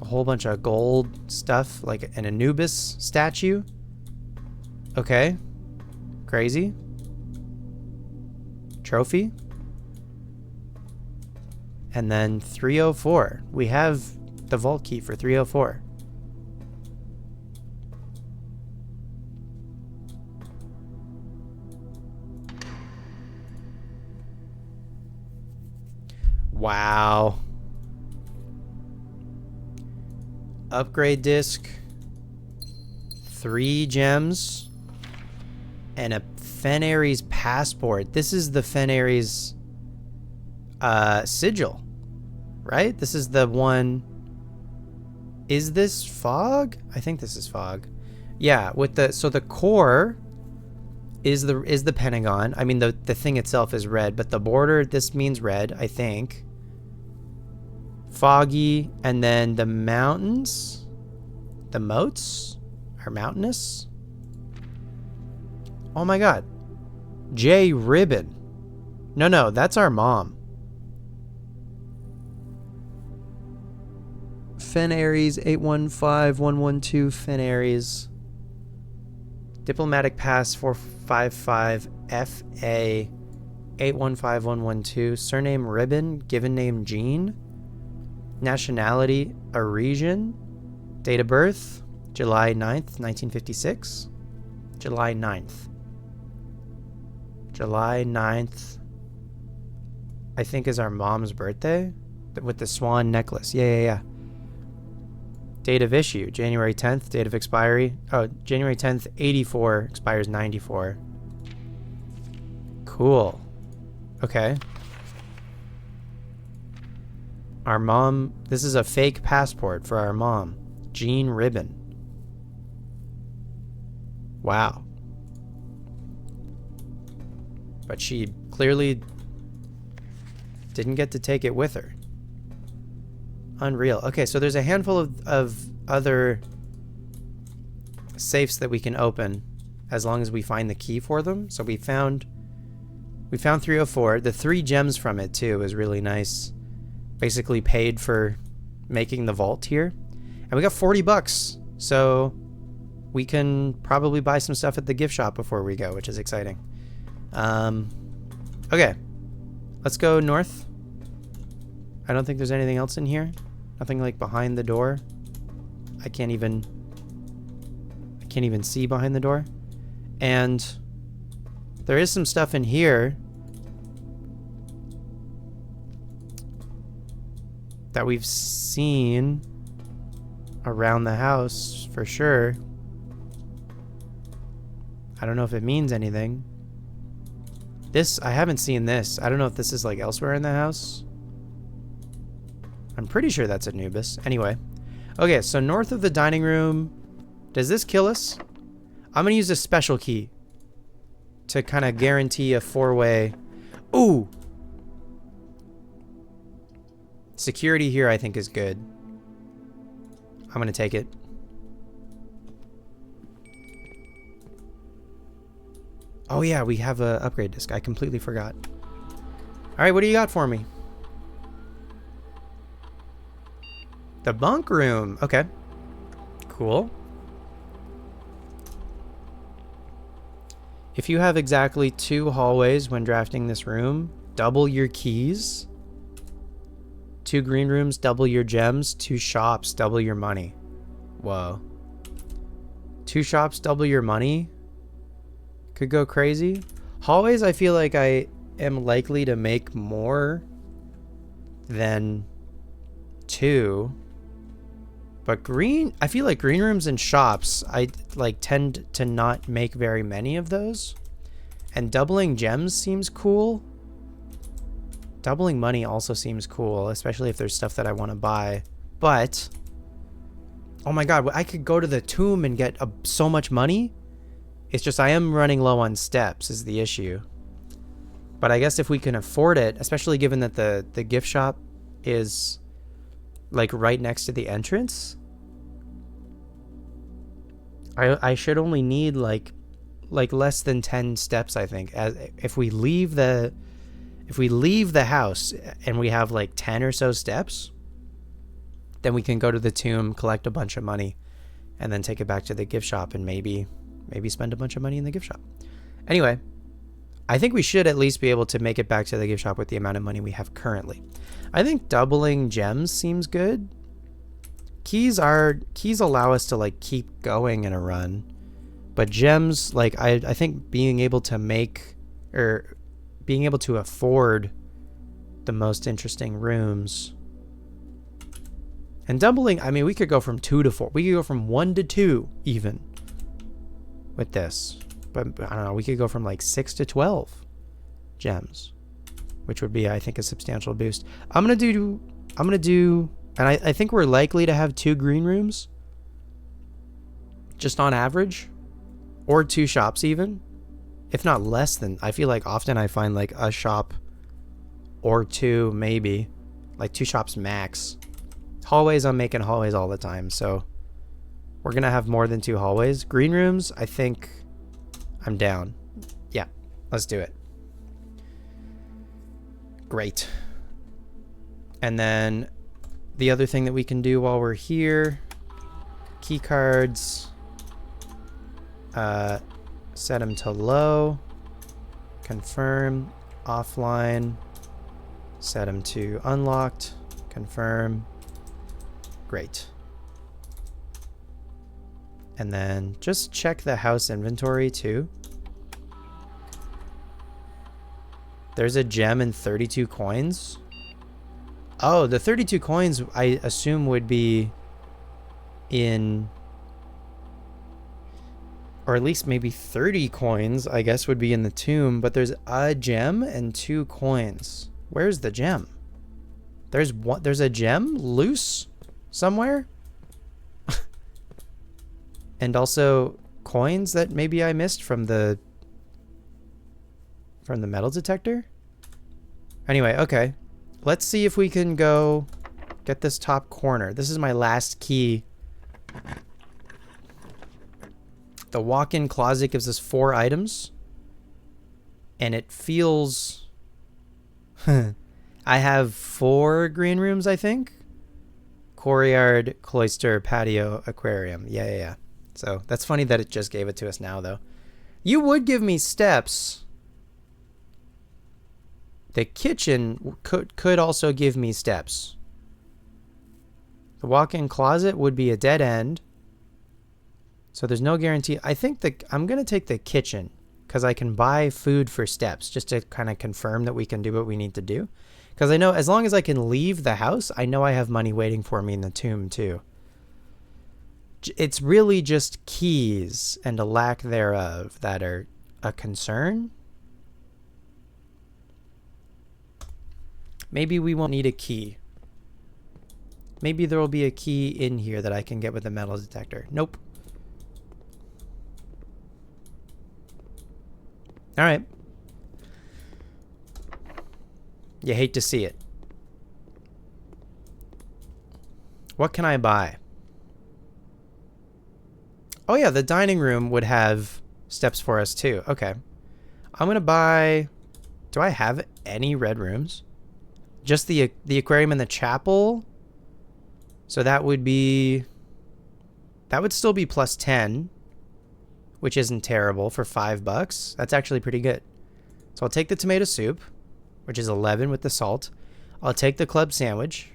A whole bunch of gold stuff, like an Anubis statue. Okay. Crazy. Trophy. And then 304. We have the vault key for 304. Wow. Upgrade disc. 3 gems. And a Fenaries passport. This is the Fenaries sigil. Right? This is the one. Is this fog? I think this is fog. Yeah, with the so the core is the pentagon. I mean the thing itself is red, but the border, this means red, I think. Foggy, and then the mountains, the moats are mountainous. Oh my god. J Ribbon. No, that's our mom. Fenaries 815112 Fenaries. Diplomatic Pass 455 FA 815112. Surname Ribbon. Given name Jean. Nationality Arisian. Date of birth July 9th, 1956. July 9th. July 9th, I think, is our mom's birthday. With the swan necklace. Yeah. Date of issue, January 10th. Date of expiry, oh, January 10th, 84. Expires 94. Cool. Okay. Our mom, this is a fake passport for our mom. Jean Ribbon. Wow. But she clearly didn't get to take it with her. Unreal. Okay, so there's a handful of other safes that we can open as long as we find the key for them. So we found 304. The 3 gems from it too is really nice. Basically paid for making the vault here. And we got $40. So we can probably buy some stuff at the gift shop before we go, which is exciting. Okay. Let's go north. I don't think there's anything else in here. Nothing like behind the door. I can't even see behind the door. And there is some stuff in here that we've seen around the house for sure. I don't know if it means anything. This, I haven't seen this. I don't know if this is like elsewhere in the house. I'm pretty sure that's Anubis. Anyway. Okay, so north of the dining room. Does this kill us? I'm going to use a special key to kind of guarantee a 4-way. Ooh! Security here I think is good. I'm going to take it. Oh yeah, we have a upgrade disc. I completely forgot. Alright, what do you got for me? The bunk room. Okay. Cool. If you have exactly 2 hallways when drafting this room, double your keys. 2 green rooms, double your gems. 2 shops, double your money. Whoa. 2 shops, double your money. Could go crazy. Hallways, I feel like I am likely to make more than 2. But green, I feel like green rooms and shops, I like tend to not make very many of those. And doubling gems seems cool. Doubling money also seems cool, especially if there's stuff that I want to buy. But, oh my god, I could go to the tomb and get so much money. It's just I am running low on steps is the issue. But I guess if we can afford it, especially given that the gift shop is like right next to the entrance, I should only need like less than 10 steps, I think. As if we leave the house and we have like 10 or so steps, then we can go to the tomb, collect a bunch of money, and then take it back to the gift shop and maybe spend a bunch of money in the gift shop. Anyway, I think we should at least be able to make it back to the gift shop with the amount of money we have currently. I think doubling gems seems good. Keys allow us to like keep going in a run, but gems, like I think being able to make, or being able to afford the most interesting rooms. And doubling, I mean, we could go from 2 to 4. We could go from 1 to 2 even with this. But I don't know, we could go from like 6 to 12 gems, which would be, I think, a substantial boost. I'm going to do, and I think we're likely to have 2 green rooms just on average, or 2 shops even, if not less than. I feel like often I find like a shop or 2, maybe like 2 shops max. Hallways, I'm making hallways all the time, so we're gonna have more than 2 hallways. Green rooms, I think I'm down. Yeah, let's do it. Great. And then the other thing that we can do while we're here, key cards, set them to low, confirm, offline, set them to unlocked, confirm. Great. And then just check the house inventory too. There's a gem and 32 coins. Oh, the 32 coins I assume would be in, or at least maybe 30 coins, I guess, would be in the tomb, but there's a gem and 2 coins. Where's the gem? There's a gem loose somewhere? And also coins that maybe I missed from the metal detector? Anyway, okay. Let's see if we can go get this top corner. This is my last key. The walk-in closet gives us 4 items. And it feels... I have 4 green rooms, I think. Courtyard, cloister, patio, aquarium. Yeah. So that's funny that it just gave it to us now, though. You would give me steps. The kitchen could also give me steps. The walk-in closet would be a dead end. So there's no guarantee. I think I'm going to take the kitchen because I can buy food for steps just to kind of confirm that we can do what we need to do. Because I know as long as I can leave the house, I know I have money waiting for me in the tomb too. It's really just keys and a lack thereof that are a concern. Maybe we won't need a key. Maybe there will be a key in here that I can get with the metal detector. Nope. All right. You hate to see it. What can I buy? Oh yeah, the dining room would have steps for us too. Okay. I'm going to buy... Do I have any red rooms? Just the aquarium and the chapel. So that would be... That would still be plus 10. Which isn't terrible for $5. That's actually pretty good. So I'll take the tomato soup, which is 11 with the salt. I'll take the club sandwich,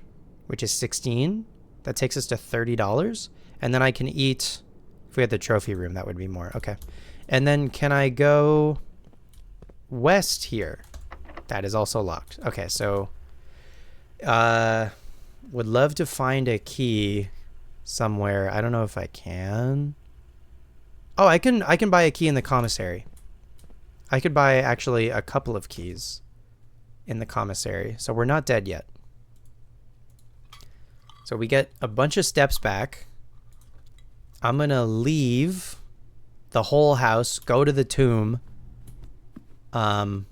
which is 16. That takes us to $30. And then I can eat... If we had the trophy room, that would be more. Okay. And then can I go west here? That is also locked. Okay, so... would love to find a key somewhere. I don't know if I can. Oh, I can buy a key in the commissary. I could buy actually a couple of keys in the commissary. So we're not dead yet. So we get a bunch of steps back. I'm going to leave the whole house, go to the tomb. I'm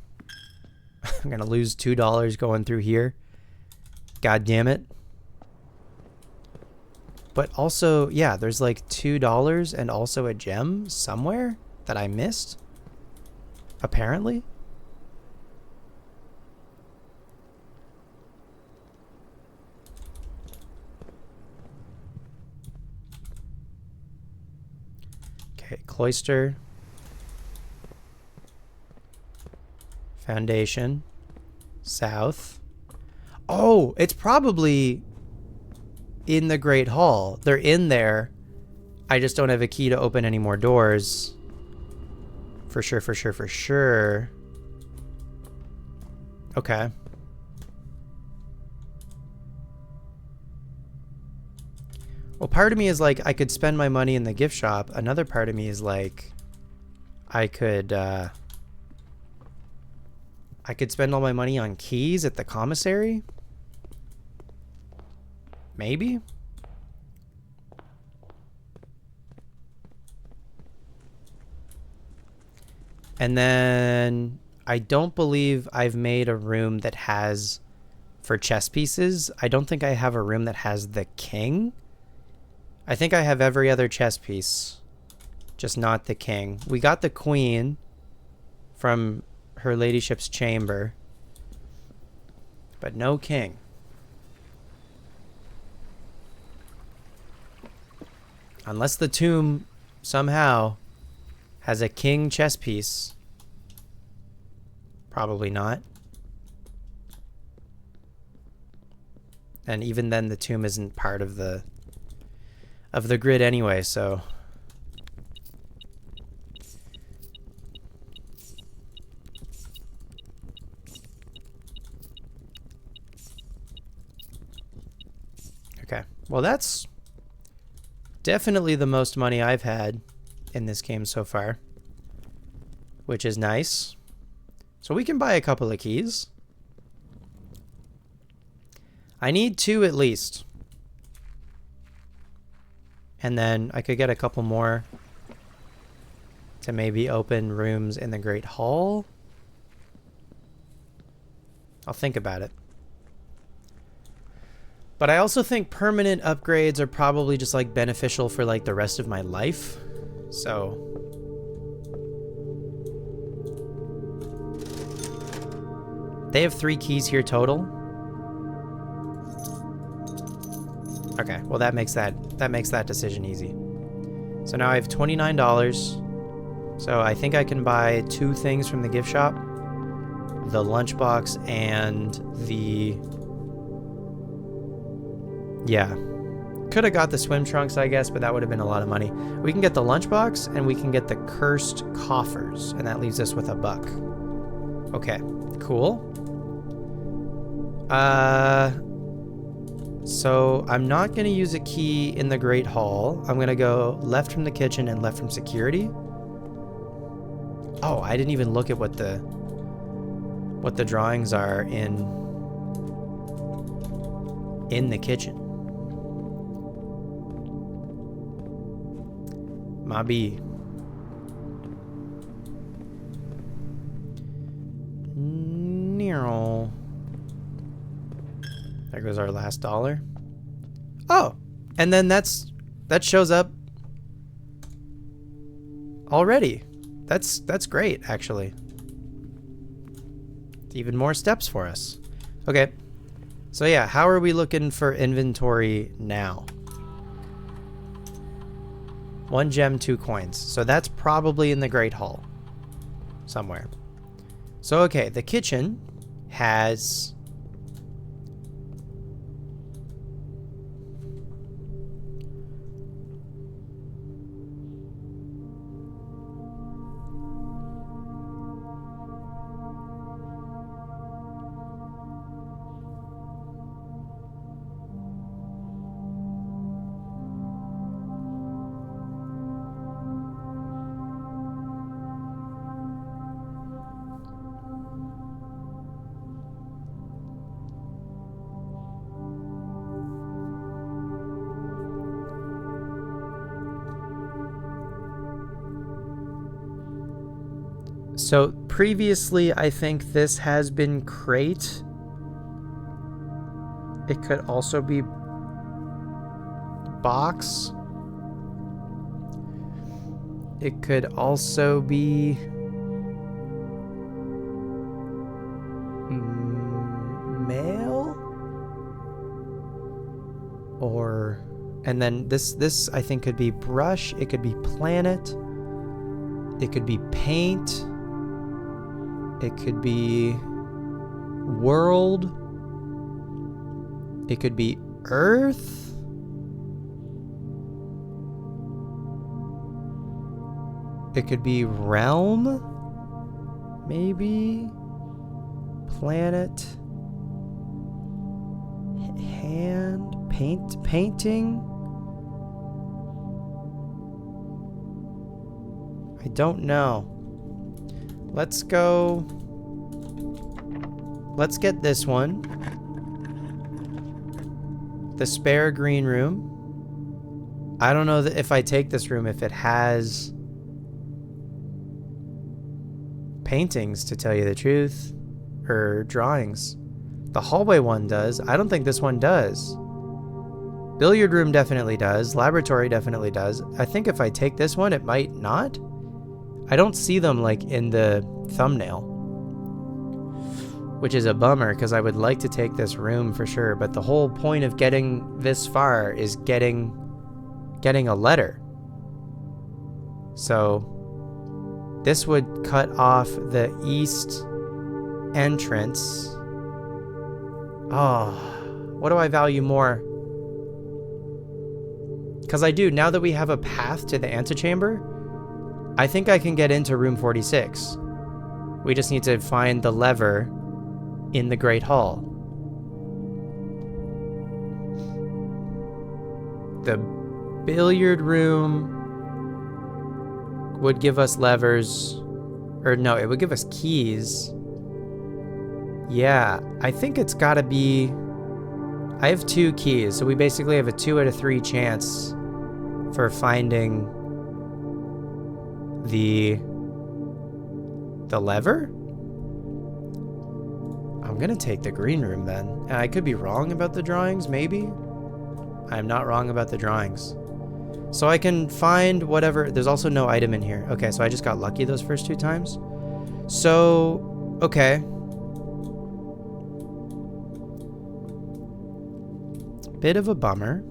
going to lose $2 going through here. God damn it. But also, yeah, there's like $2 and also a gem somewhere that I missed. Apparently. Okay, cloister. Foundation. South. Oh, it's probably in the Great Hall. They're in there. I just don't have a key to open any more doors. For sure, for sure, for sure. Okay. Well, part of me is like, I could spend my money in the gift shop. Another part of me is like, I could spend all my money on keys at the commissary. Maybe? And then I don't believe I've made a room that has, for chess pieces, I don't think I have a room that has the king. I think I have every other chess piece, just not the king. We got the queen from her ladyship's chamber, but no king. Unless the tomb somehow has a king chess piece. Probably not. And even then the tomb isn't part of the grid anyway, so okay. Well, that's definitely the most money I've had in this game so far, which is nice. So we can buy a couple of keys. I need 2 at least. And then I could get a couple more to maybe open rooms in the Great Hall. I'll think about it. But I also think permanent upgrades are probably just like beneficial for like the rest of my life. So they have 3 keys here total. Okay, well that makes that decision easy. So now I have $29. So I think I can buy 2 things from the gift shop. The lunchbox and the... Yeah. Could have got the swim trunks, I guess, but that would have been a lot of money. We can get the lunchbox and we can get the cursed coffers, and that leaves us with $1. Okay, cool. So I'm not going to use a key in the Great Hall. I'm going to go left from the kitchen and left from security. Oh, I didn't even look at what the drawings are in the kitchen. Mabi. Nero. There goes our last $1. Oh, and then that shows up already. That's great, actually. Even more steps for us. Okay. So yeah, how are we looking for inventory now? 1 gem, 2 coins. So that's probably in the Great Hall somewhere. So okay, the kitchen has... So previously, I think this has been crate. It could also be box. It could also be mail. Or, and then this I think could be brush. It could be planet. It could be paint. It could be world. It could be earth. It could be realm. Maybe. Planet. Hand. Painting. I don't know. Let's go. Let's get this one. The spare green room. I don't know that if I take this room, if it has paintings, to tell you the truth, or drawings. The hallway one does. I don't think this one does. Billiard room definitely does. Laboratory definitely does. I think if I take this one, it might not. I don't see them like in the thumbnail, which is a bummer because I would like to take this room for sure. But the whole point of getting this far is getting a letter. So this would cut off the east entrance. Oh, what do I value more? Because I do, now that we have a path to the antechamber, I think I can get into room 46. We just need to find the lever in the Great Hall. The billiard room would give us levers, or no, it would give us keys. Yeah, I think it's gotta be, I have 2 keys, so we basically have a 2 out of 3 chance for finding the lever? I'm gonna take the green room then. And I could be wrong about the drawings, maybe? I'm not wrong about the drawings. So I can find whatever. There's also no item in here. Okay, so I just got lucky those first 2 times. So, okay. Bit of a bummer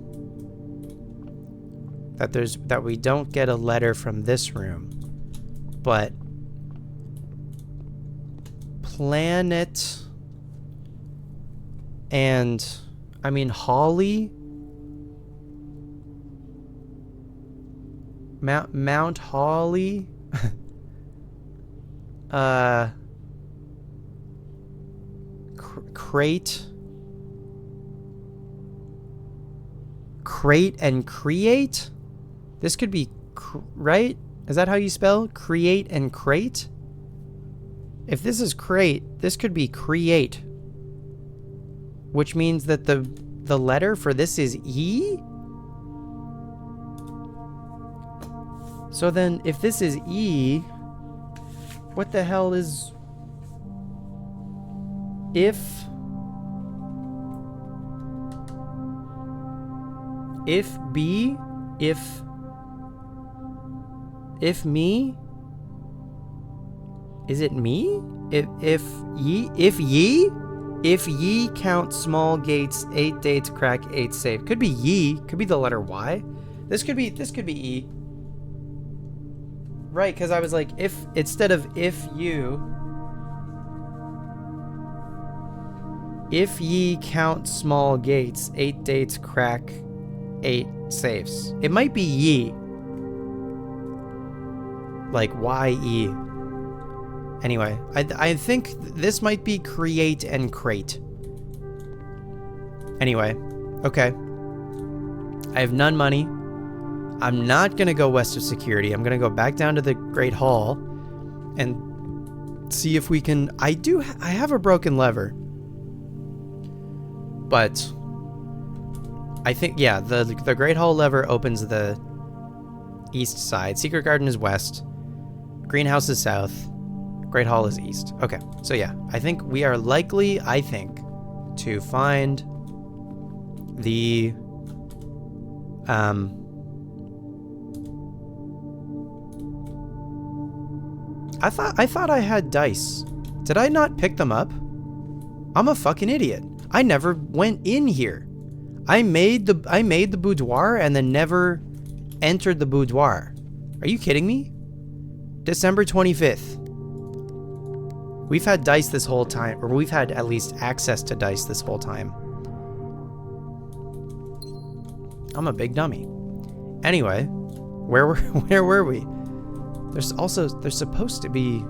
that we don't get a letter from this room. But planet and I mean Holly, Mount Holly, crate and create. This could be right. Is that how you spell create and crate? If this is crate, this could be create, which means that the letter for this is E? So then if this is E, what the hell is if B, if me, is it me? If ye count small gates, 8 dates crack, 8 safe. Could be ye, could be the letter Y. This could be E. Right, because I was like, if, instead of if ye count small gates, 8 dates crack, 8 safes. It might be ye. Like Y-E. Anyway, I think this might be create and crate. Anyway, okay. I have none money. I'm not going to go west of security. I'm going to go back down to the Great Hall and see if we can... I have a broken lever. But I think, yeah, the Great Hall lever opens the east side. Secret Garden is west. Greenhouse is south. Great Hall is east. Okay, so yeah, I think we are likely, to find the I thought I had dice. Did I not pick them up? I'm a fucking idiot. I never went in here. I made the boudoir and then never entered the boudoir. Are you kidding me? December 25th. We've had dice this whole time, or we've had at least access to dice this whole time. I'm a big dummy. Anyway, where were we? There's supposed to be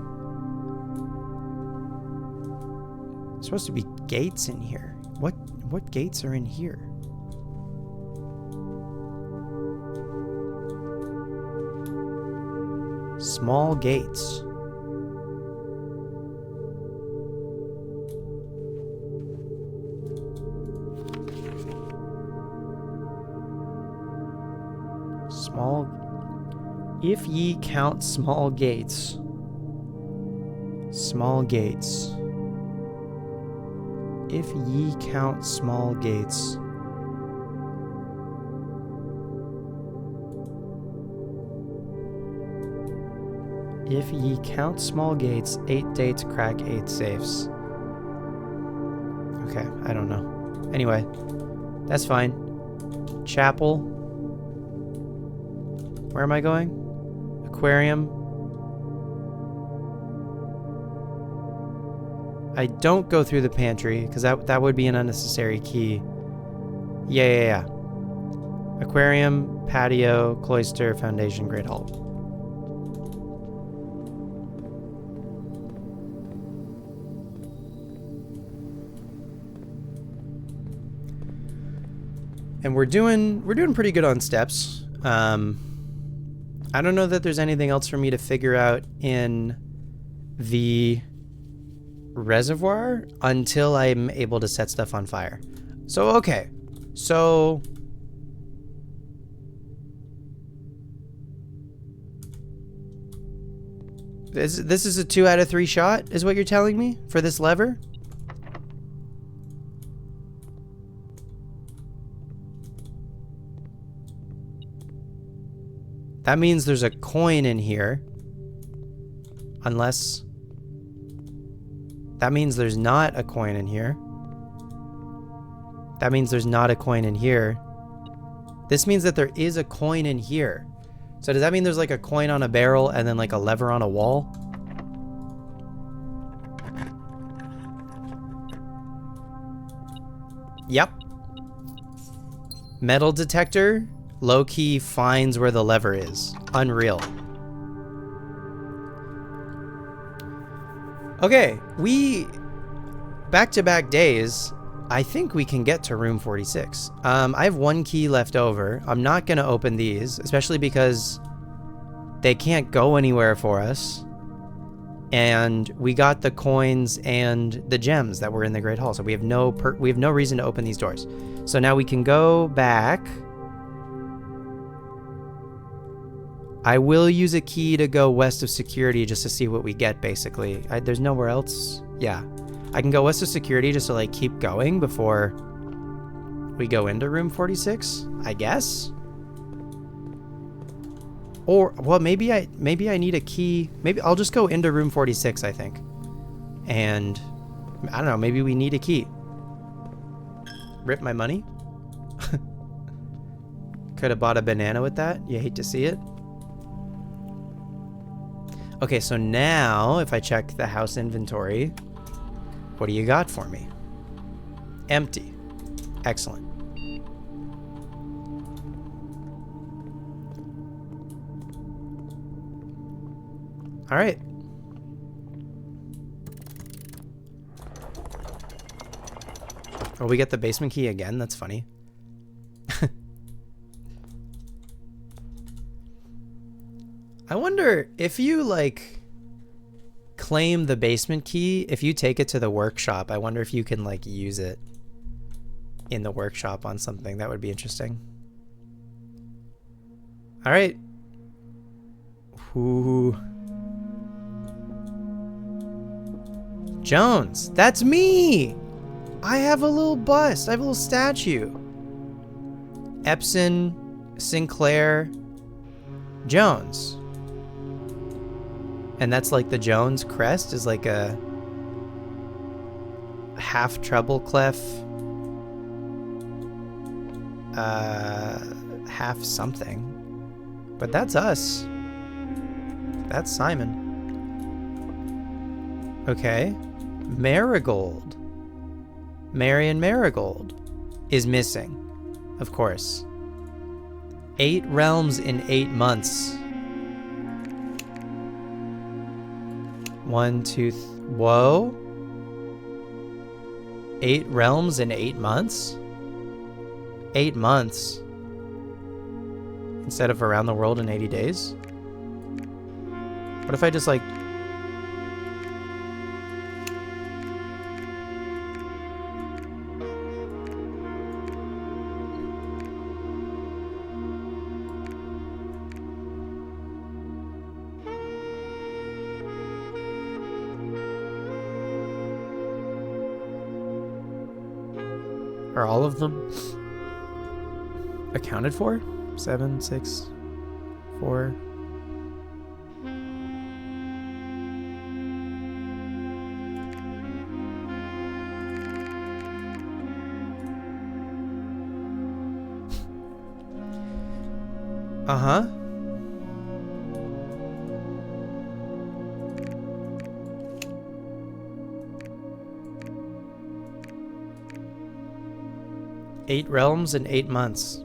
gates in here. What gates are in here? Small gates. Small. If ye count small gates. Small gates. If ye count small gates. If ye count small gates, 8 dates crack 8 safes. Okay, I don't know. Anyway, that's fine. Chapel. Where am I going? Aquarium. I don't go through the pantry, because that would be an unnecessary key. Yeah. Aquarium, patio, cloister, foundation, great hall. And we're doing pretty good on steps. I don't know that there's anything else for me to figure out in the reservoir until I'm able to set stuff on fire. So, okay. So this is a 2 out of 3 shot, is what you're telling me, for this lever? That means there's a coin in here. Unless... That means there's not a coin in here. That means there's not a coin in here. This means that there is a coin in here. So does that mean there's like a coin on a barrel and then like a lever on a wall? Yep. Metal detector. Low-key finds where the lever is. Unreal. Okay, back-to-back days, I think we can get to room 46. I have 1 key left over. I'm not going to open these, especially because they can't go anywhere for us. And we got the coins and the gems that were in the Great Hall, so we have no reason to open these doors. So now we can go back. I will use a key to go west of security just to see what we get, basically. There's nowhere else. Yeah. I can go west of security just to, like, keep going before we go into room 46, I guess? Or, well, maybe I need a key. Maybe I'll just go into room 46, I think. And, I don't know, maybe we need a key. Rip my money? Could have bought a banana with that. You hate to see it. Okay, so now, if I check the house inventory, what do you got for me? Empty. Excellent. All right. Oh, we get the basement key again? That's funny. I wonder if you, like, claim the basement key, if you take it to the workshop, I wonder if you can, like, use it in the workshop on something. That would be interesting. All right. Ooh. Jones, that's me! I have a little bust. I have a little statue. Epson, Sinclair, Jones. And that's like the Jones crest is like a half treble clef, half something. But that's us. That's Simon. Okay. Marigold. Marion Marigold is missing. Of course. 8 realms in 8 months. 1, 2, whoa. 8 realms in 8 months? 8 months. Instead of around the world in 80 days? What if I just like... Are all of them accounted for? 7, 6, 4. Uh-huh. Eight realms in 8 months.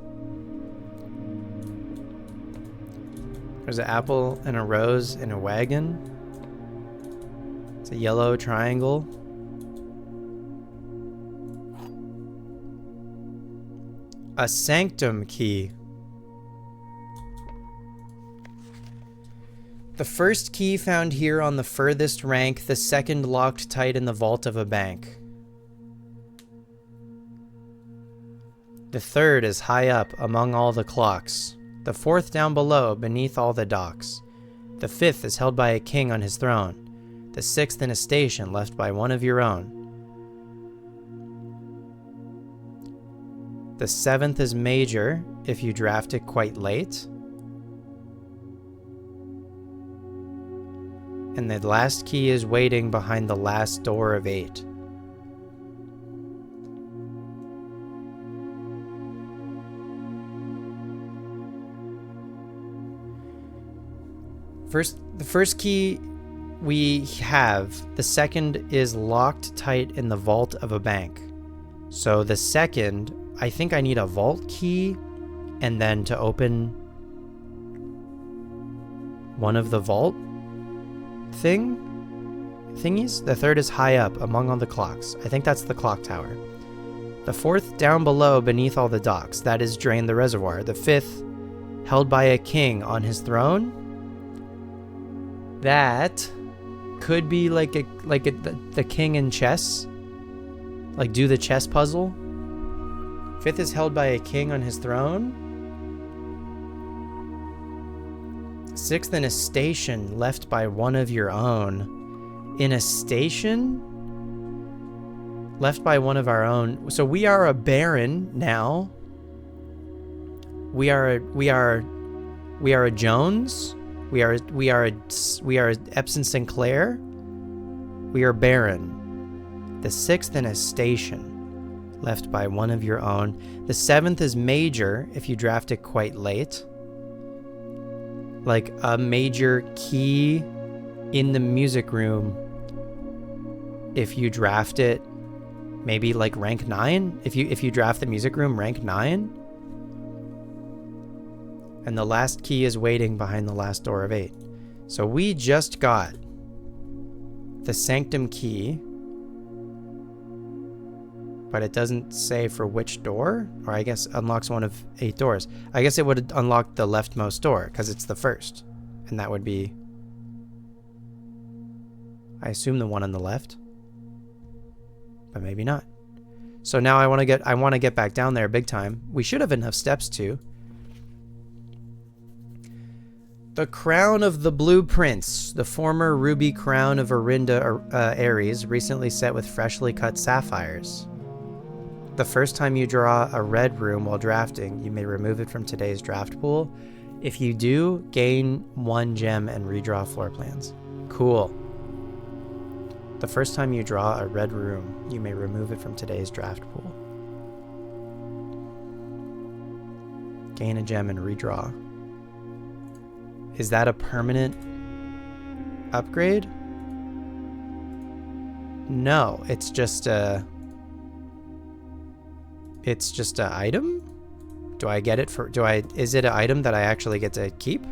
There's an apple and a rose in a wagon. It's a yellow triangle. A sanctum key. The first key found here on the furthest rank, the second locked tight in the vault of a bank. The third is high up among all the clocks. The fourth down below beneath all the docks. The fifth is held by a king on his throne. The sixth in a station left by one of your own. The seventh is major if you draft it quite late. And the last key is waiting behind the last door of 8. The first key we have, the second is locked tight in the vault of a bank. So the second, I think I need a vault key and then to open one of the vault thingies. The third is high up among all the clocks. I think that's the clock tower. The fourth down below beneath all the docks. That is drain the reservoir. The fifth held by a king on his throne. That could be the king in chess. Like do the chess puzzle. Fifth is held by a king on his throne. Sixth in a station left by one of your own. In a station? Left by one of our own. So we are a baron now. We are a Jones. We are Epson Sinclair. We are baron. The sixth in a station left by one of your own. The seventh is major if you draft it quite late. Like a major key in the music room if you draft it maybe like rank 9. If you draft the music room rank 9. And the last key is waiting behind the last door of 8. So we just got the sanctum key, but it doesn't say for which door, or I guess unlocks one of 8 doors. I guess it would unlock the leftmost door because it's the first, and that would be, I assume, the one on the left, but maybe not. So now I want to get back down there big time. We should have enough steps to. The crown of the Blue Prince, the former ruby crown of Arinda Ares, recently set with freshly cut sapphires. The first time you draw a red room while drafting, you may remove it from today's draft pool. If you do, gain 1 gem and redraw floor plans. Cool. The first time you draw a red room, you may remove it from today's draft pool. Gain a gem and redraw. Is that a permanent upgrade? No, it's just a item? Do I get it for, is it an item that I actually get to keep?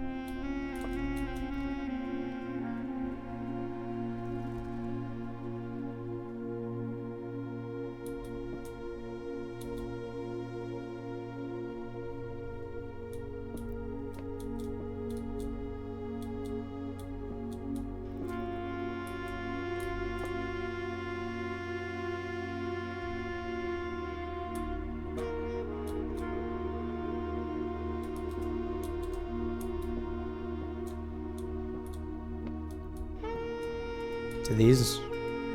Do these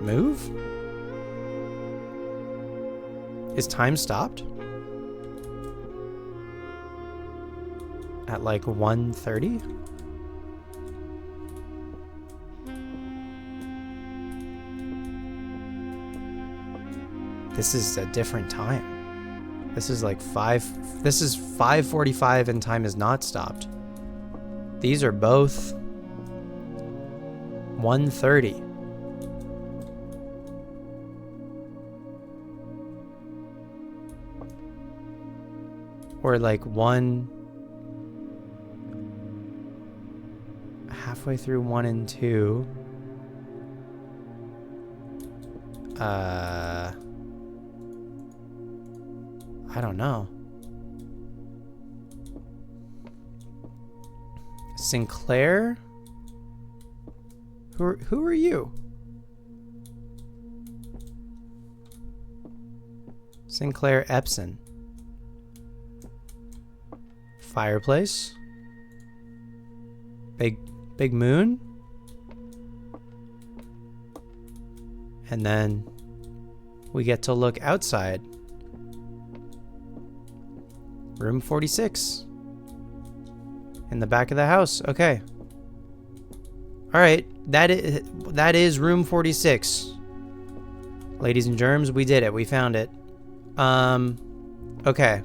move? Is time stopped? At like 1:30? This is a different time. This is like 5:45 and time is not stopped. These are both 1:30. Or like halfway through 1 and 2. I don't know. Sinclair? Who are you? Sinclair Epson. Fireplace. Big moon. And then we get to look outside. Room 46. In the back of the house. Okay. All right. That is room 46. Ladies and germs, we did it. We found it. Okay.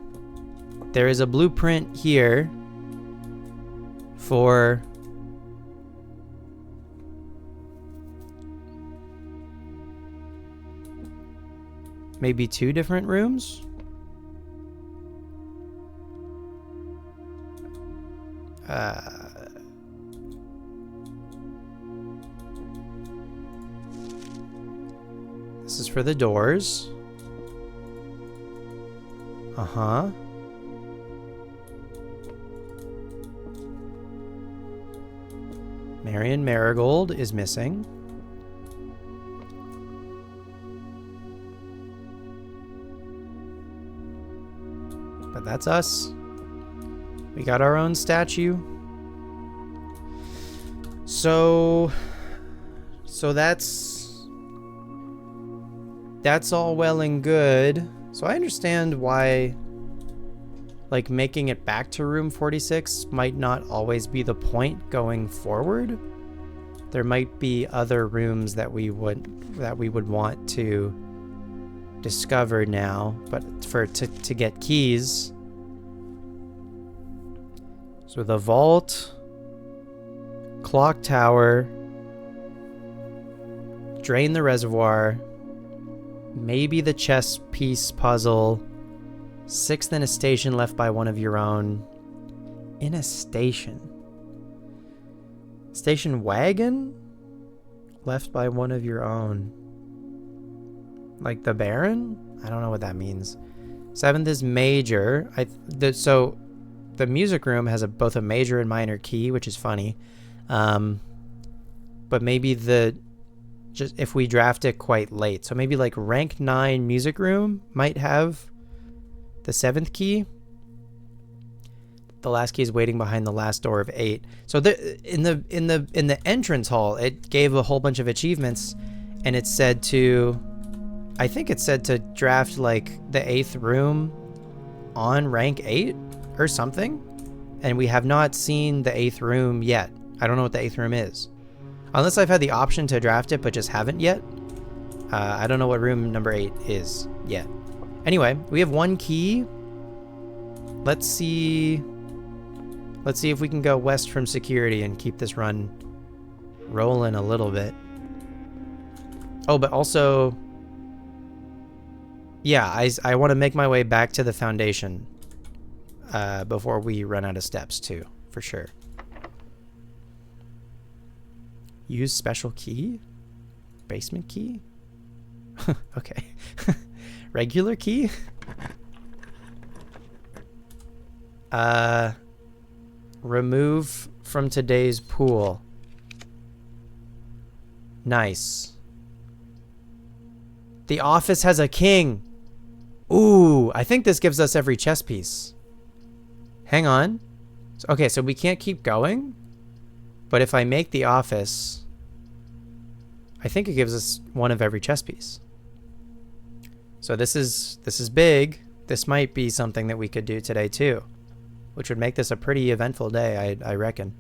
There is a blueprint here for maybe 2 different rooms. This is for the doors. Uh-huh. Marion Marigold is missing. But that's us. We got our own statue. So that's all well and good. So I understand why, like, making it back to room 46 might not always be the point going forward. There might be other rooms that we would want to discover now, but to get keys. So the vault, clock tower, drain the reservoir, maybe the chess piece puzzle, 6th in a station left by one of your own. In a station. Station wagon left by one of your own. Like the Baron? I don't know what that means. 7th is major. So the music room has both a major and minor key, which is funny. But maybe just if we draft it quite late. So maybe like rank 9 music room might have the 7th key. The last key is waiting behind the last door of 8. So in the entrance hall, it gave a whole bunch of achievements, and it said I think it said to draft like the 8th room on rank 8 or something. And we have not seen the 8th room yet. I don't know what the 8th room is. Unless I've had the option to draft it, but just haven't yet. I don't know what room number 8 is yet. Anyway, we have 1 key. Let's see if we can go west from security and keep this run rolling a little bit. Oh, but also, yeah, I want to make my way back to the foundation before we run out of steps too, for sure. Use special key? Basement key? Okay. Regular key? Remove from today's pool. Nice. The office has a king. Ooh, I think this gives us every chess piece. Hang on. Okay, so we can't keep going. But if I make the office, I think it gives us one of every chess piece. So this is big. This might be something that we could do today too, which would make this a pretty eventful day, I reckon.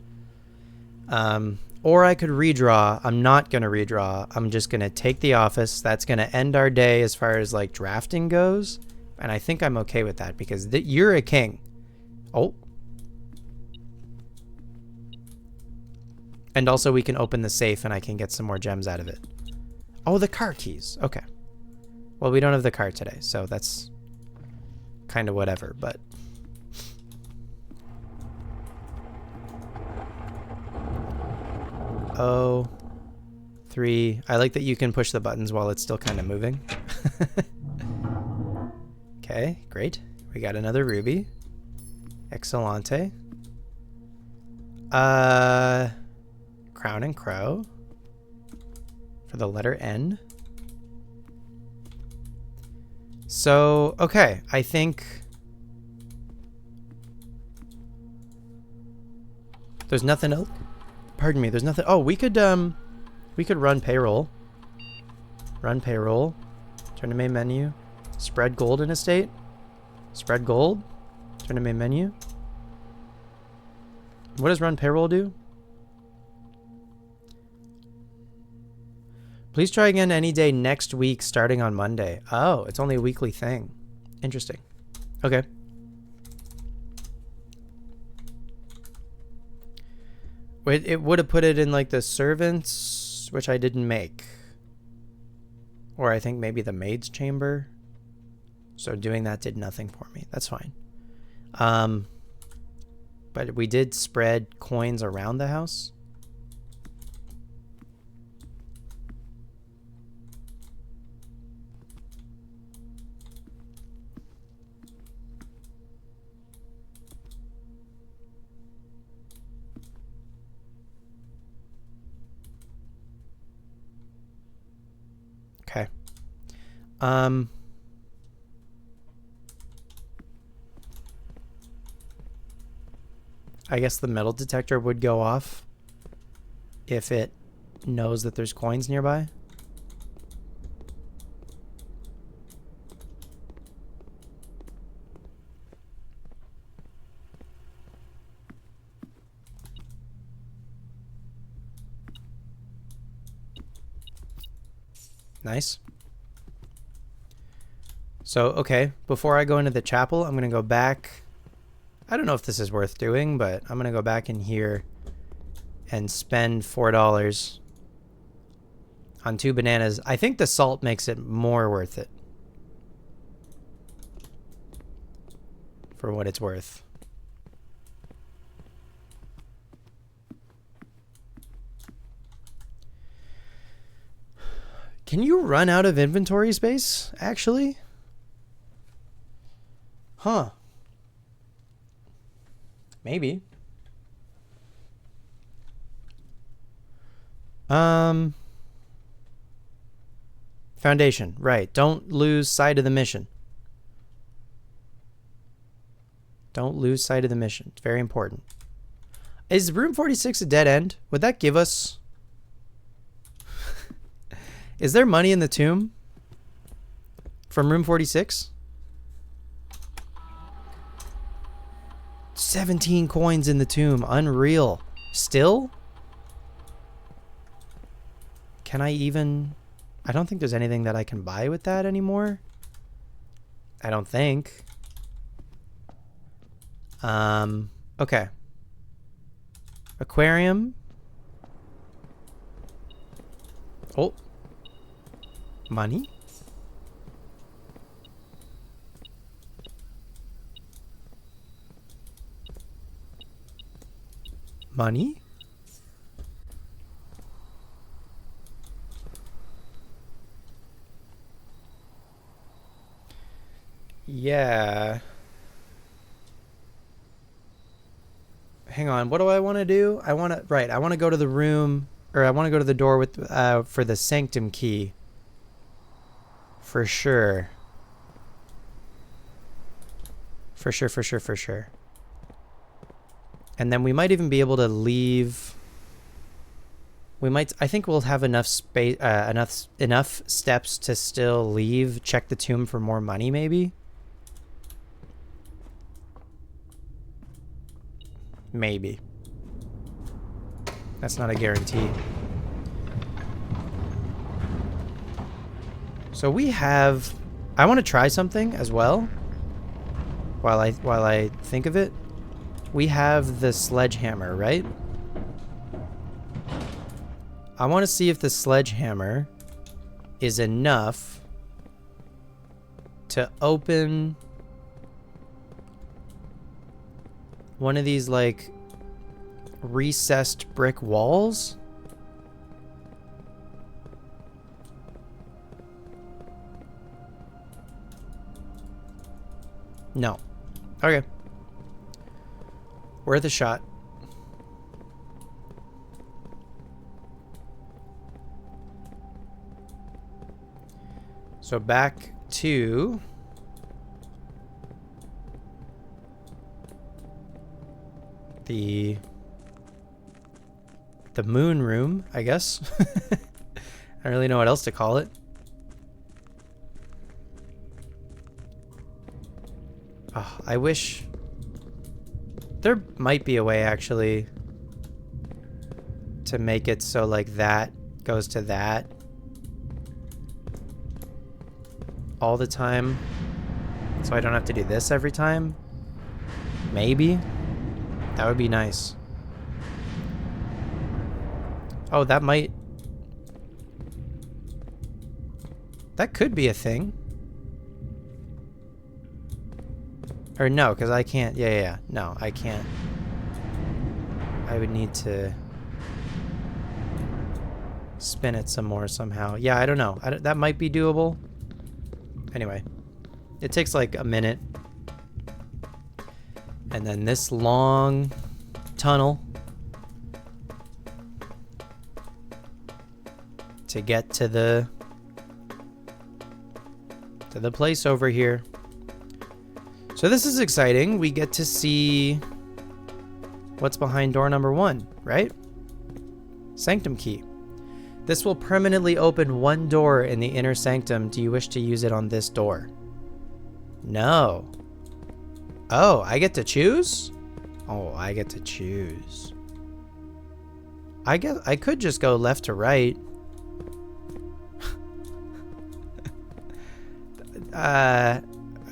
Or I could redraw. I'm not going to redraw. I'm just going to take the office. That's going to end our day as far as like drafting goes. And I think I'm okay with that because you're a king. Oh. And also we can open the safe and I can get some more gems out of it. Oh, the car keys. Okay. Well, we don't have the car today, so that's kind of whatever, but... Oh, 3. I like that you can push the buttons while it's still kind of moving. Okay, great. We got another ruby. Excellente. Crown and crow. For the letter N. So, okay, I think... There's nothing else... Pardon me, there's nothing... Oh, we could run payroll. Run payroll. Turn to main menu. Spread gold in estate. Spread gold. Turn to main menu. What does run payroll do? Please try again any day next week starting on Monday. Oh, it's only a weekly thing. Interesting. Okay. Wait, it would have put it in like the servants, which I didn't make. Or I think maybe the maid's chamber. So doing that did nothing for me. That's fine. But we did spread coins around the house. Okay. I guess the metal detector would go off if it knows that there's coins nearby. Nice. So, okay, before I go into the chapel, I'm going to go back. I don't know if this is worth doing, but I'm going to go back in here and spend $4 on 2 bananas. I think the salt makes it more worth it. For what it's worth. Can you run out of inventory space, actually? Huh. Maybe. Foundation, right. Don't lose sight of the mission. Don't lose sight of the mission. It's very important. Is room 46 a dead end? Would that give us... Is there money in the tomb? From room 46? 17 coins in the tomb. Unreal. Still? Can I even... I don't think there's anything that I can buy with that anymore. I don't think. Okay. Aquarium. Oh. Money? Money? Yeah. Hang on. What do I want to do? I want to go to the room, or I want to go to the door with for the sanctum key. For sure. For sure. And then we might even be able to leave. I think we'll have enough space, enough steps to still leave. Check the tomb for more money, maybe. Maybe. That's not a guarantee. So we have. I want to try something as well. While I think of it, we have the sledgehammer, right? I want to see if the sledgehammer is enough to open one of these, like, recessed brick walls. No. Okay. Worth a shot. So back to the moon room, I guess. I don't really know what else to call it. Oh, I wish there might be a way actually to make it so like that goes to that all the time, so I don't have to do this every time. Maybe that would be nice. Oh, that could be a thing. Or no, because I can't. Yeah. No, I can't. I would need to spin it some more somehow. Yeah, I don't know. That might be doable. Anyway, it takes like a minute. And then this long tunnel to get to the place over here. So this is exciting. We get to see what's behind door number 1, right? Sanctum key. This will permanently open one door in the inner sanctum. Do you wish to use it on this door? No. Oh, I get to choose? Oh, I get to choose. I guess I could just go left to right.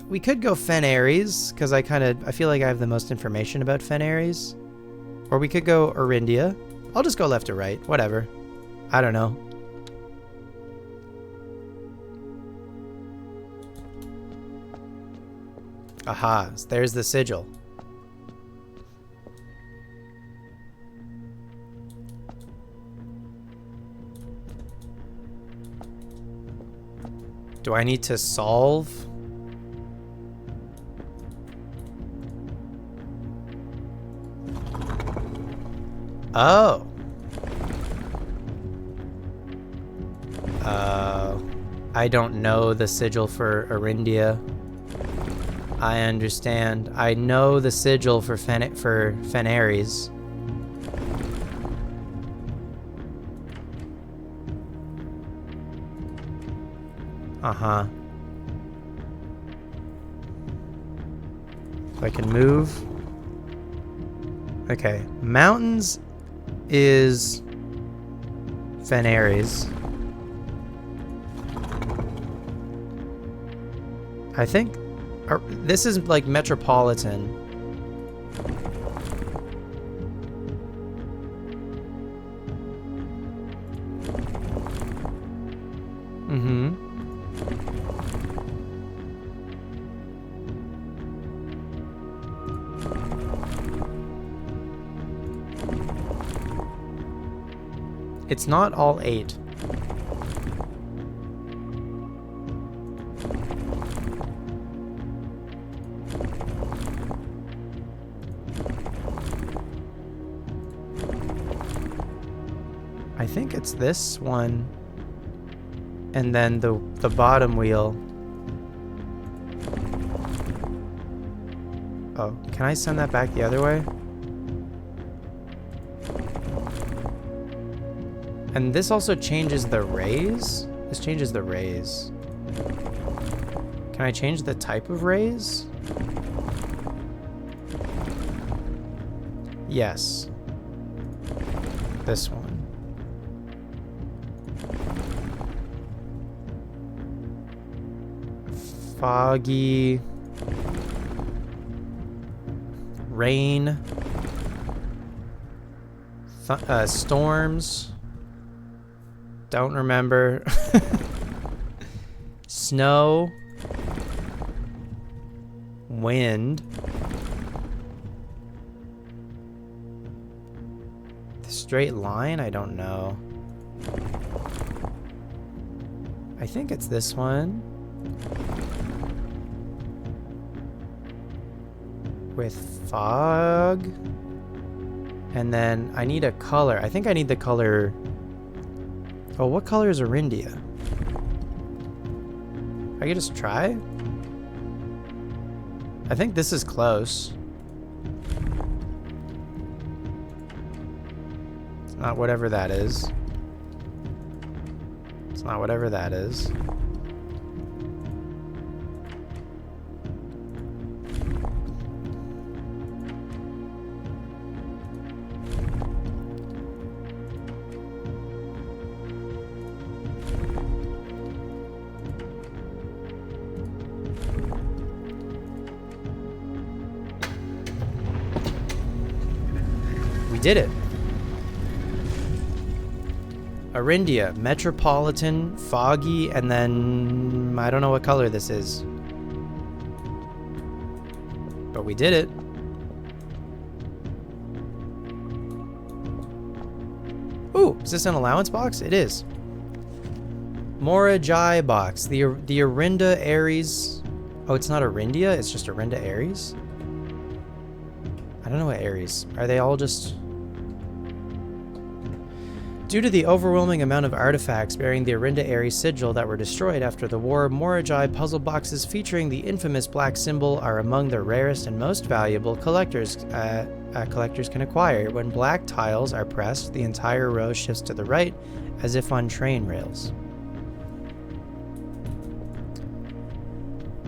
We could go Fen Ares, because I feel like I have the most information about Fen Ares. Or we could go Orindia. I'll just go left to right. Whatever. I don't know. Aha, there's the sigil. Do I need to solve? Oh. I don't know the sigil for Orindia. I understand. I know the sigil for Fen Ares. Uh-huh. If I can move. Okay. Mountains is Fen Ares. I think this is like Metropolitan. It's not all 8. I think it's this one. And then the bottom wheel. Oh, can I send that back the other way? And this also changes the rays? This changes the rays. Can I change the type of rays? Yes. This one. Foggy. Rain. Storms. Don't remember. Snow. Wind. The straight line? I don't know. I think it's this one. With fog. And then I need a color. I think I need the color. Oh, what color is Arindia? I could just try. I think this is close. It's not whatever that is. It's not whatever that is. We did it. Arindia, Metropolitan, Foggy, and then I don't know what color this is. But we did it. Ooh, is this an allowance box? It is. Morajai box. The Arinda Aries. Oh, it's not Arindia, it's just Arinda Aries? I don't know what Aries. Are they all just... Due to the overwhelming amount of artifacts bearing the Arinda Aries sigil that were destroyed after the war, Morajai puzzle boxes featuring the infamous black symbol are among the rarest and most valuable collectors can acquire. When black tiles are pressed, the entire row shifts to the right, as if on train rails.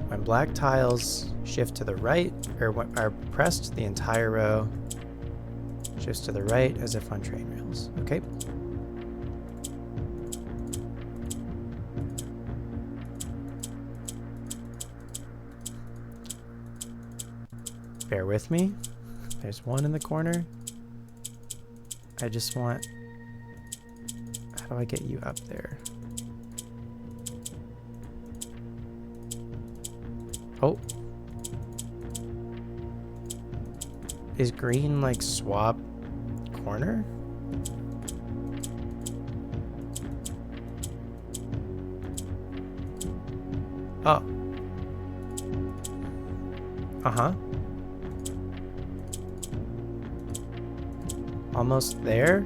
When black tiles shift to the right, or are pressed, the entire row shifts to the right, as if on train rails. Okay. Bear with me. There's one in the corner. I just want... How do I get you up there? Oh. Is green like swap corner? Oh. Uh-huh. Almost there?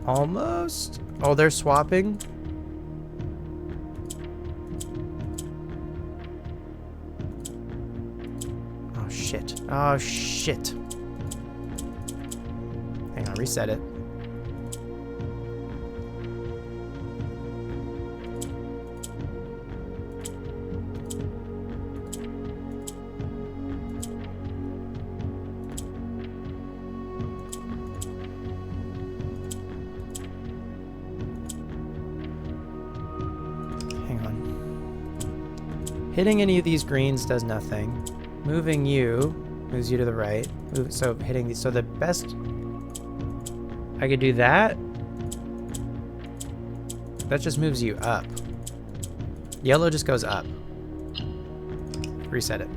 Almost? Oh, they're swapping? Oh, shit. Oh, shit. Hang on, reset it. Hitting any of these greens does nothing. Moving you moves you to the right. So hitting these. So the best I could do that. That just moves you up. Yellow just goes up. Reset it.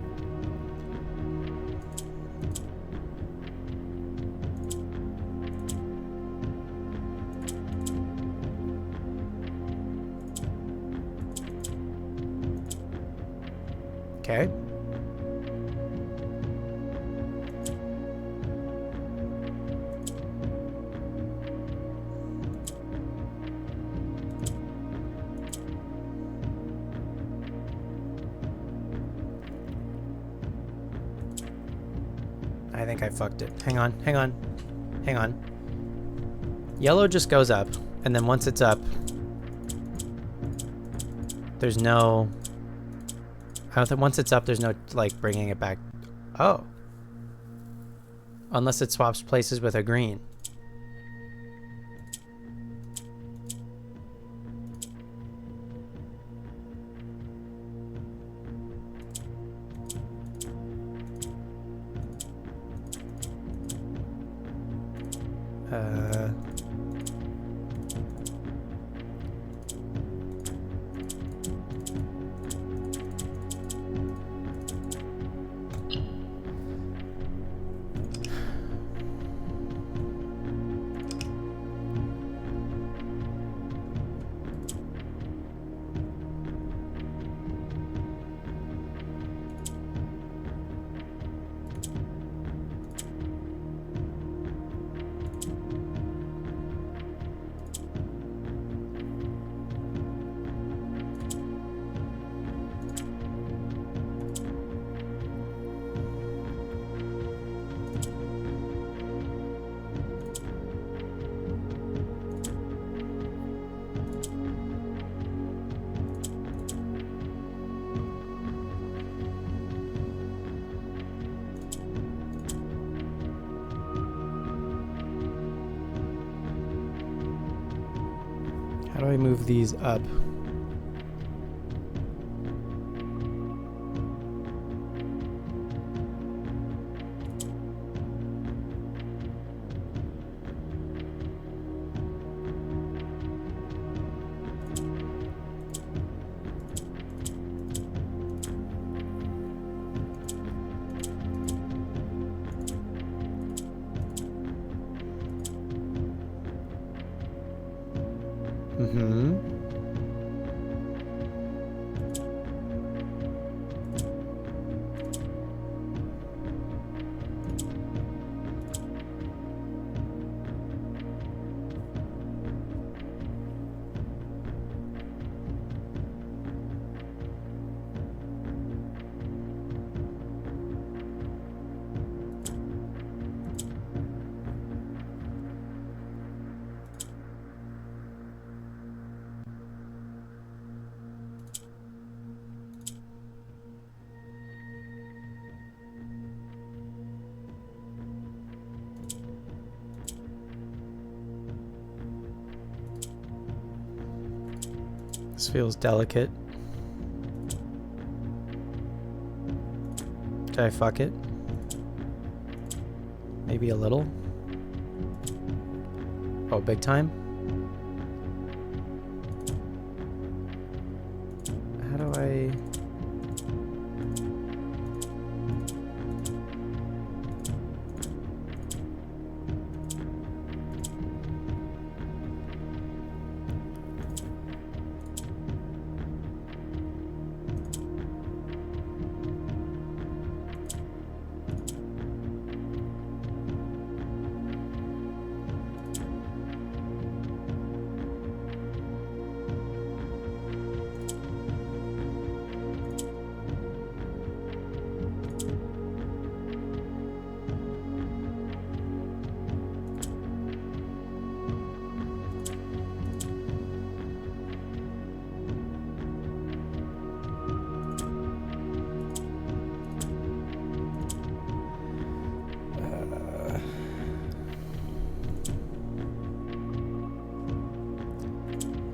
Okay. I think I fucked it. Hang on, hang on, hang on. Yellow just goes up, and then once it's up, there's no... I don't think once it's up, there's no, like, bringing it back. Oh. Unless it swaps places with a green. How do I move these up? Mm-hmm. This feels delicate. Did I fuck it? Maybe a little? Oh, big time? How do I...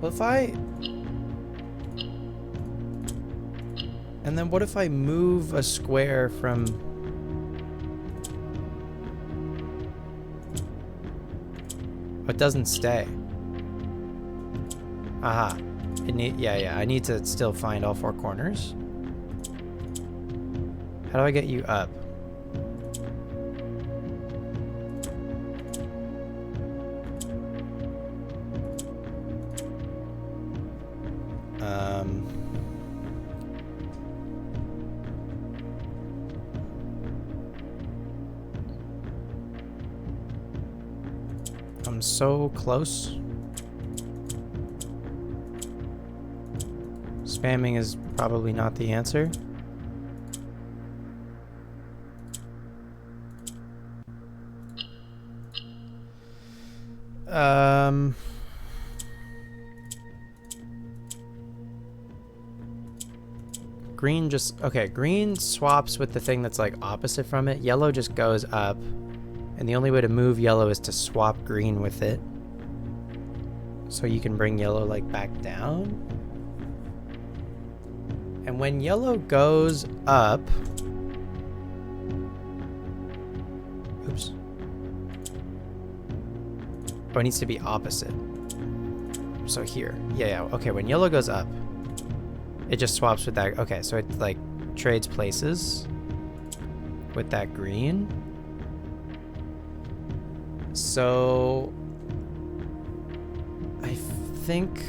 Well, if I... And then what if I move a square from... It doesn't stay. Aha. It need, yeah, I need to still find all four corners. How do I get you up? I'm so close. Spamming is probably not the answer. Green just... Okay, green swaps with the thing that's like opposite from it. Yellow just goes up. And the only way to move yellow is to swap green with it. So you can bring yellow like back down. And when yellow goes up... Oops. Oh, it needs to be opposite. So here. Yeah, okay, when yellow goes up, it just swaps with that. Okay, so it like trades places with that green. So I think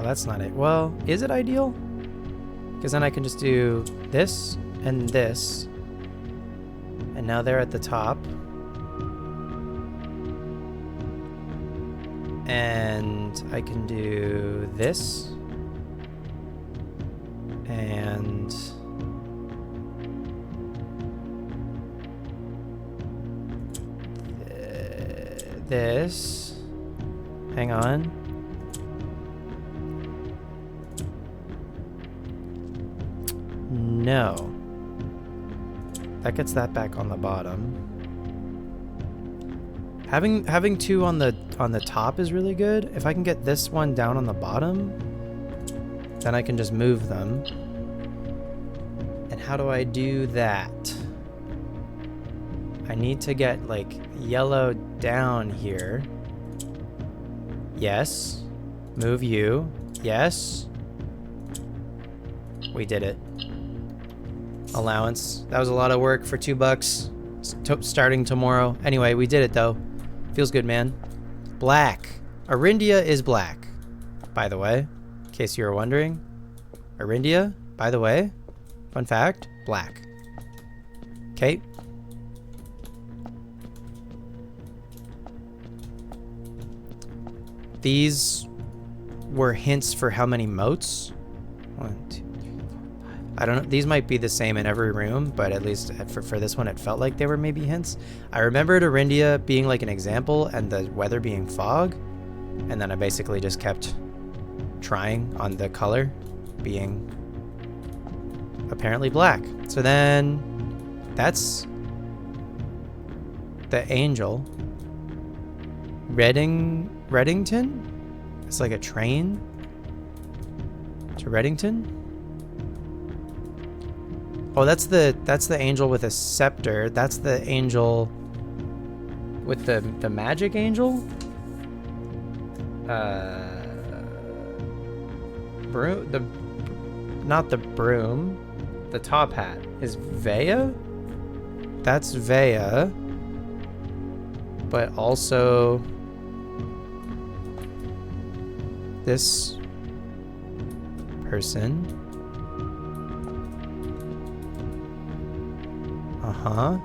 that's not it. Well, is it ideal? Because then I can just do this and this. And now they're at the top. And I can do this. And... this. Hang on. No. That gets that back on the bottom. Having two on the top is really good. If I can get this one down on the bottom, then I can just move them. And how do I do that? I need to get like yellow down here. Yes. Move you. Yes. We did it. Allowance. That was a lot of work for $2 starting tomorrow. Anyway, we did it though. Feels good, man. Black. Arindia is black, by the way, in case you were wondering. Arindia, by the way, fun fact, black. Okay. These were hints for how many moats. 1, 2, 3, 4, 5. I don't know. These might be the same in every room, but at least for this one, it felt like they were maybe hints. I remembered Arindia being like an example and the weather being fog. And then I basically just kept trying on the color being apparently black. So then that's the angel. Reddington? It's like a train to Reddington. Oh, that's the angel with a scepter. That's the angel with the magic angel. Not the broom. The top hat is Vea. That's Vea. But also this person. Uh-huh.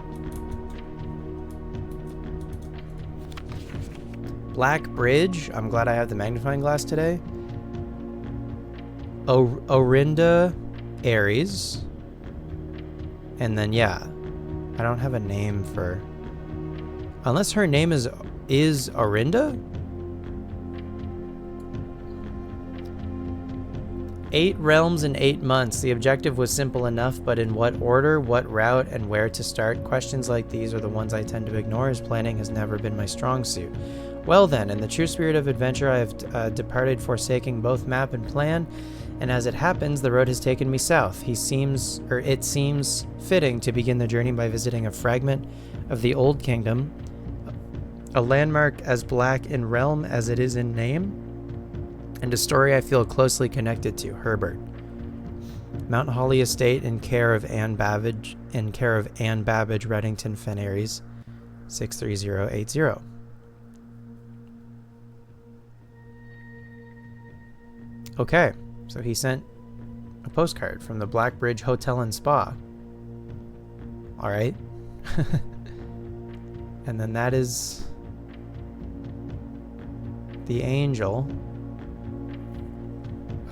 Black Bridge. I'm glad I have the magnifying glass today. Orinda Aries. And then, yeah. I don't have a name for... Unless her name is Orinda? 8 realms in 8 months. The objective was simple enough, but in what order, what route, and where to start? Questions like these are the ones I tend to ignore, as planning has never been my strong suit. Well then, in the true spirit of adventure, I have departed, forsaking both map and plan, And as it happens, the road has taken me south. It seems fitting to begin the journey by visiting a fragment of the Old Kingdom, a landmark as black in realm as it is in name, and a story I feel closely connected to, Herbert. Mount Holly Estate in care of Anne Babbage, Reddington Fen Aries, 63080. Okay, so he sent a postcard from the Blackbridge Hotel and Spa. All right. And then that is the angel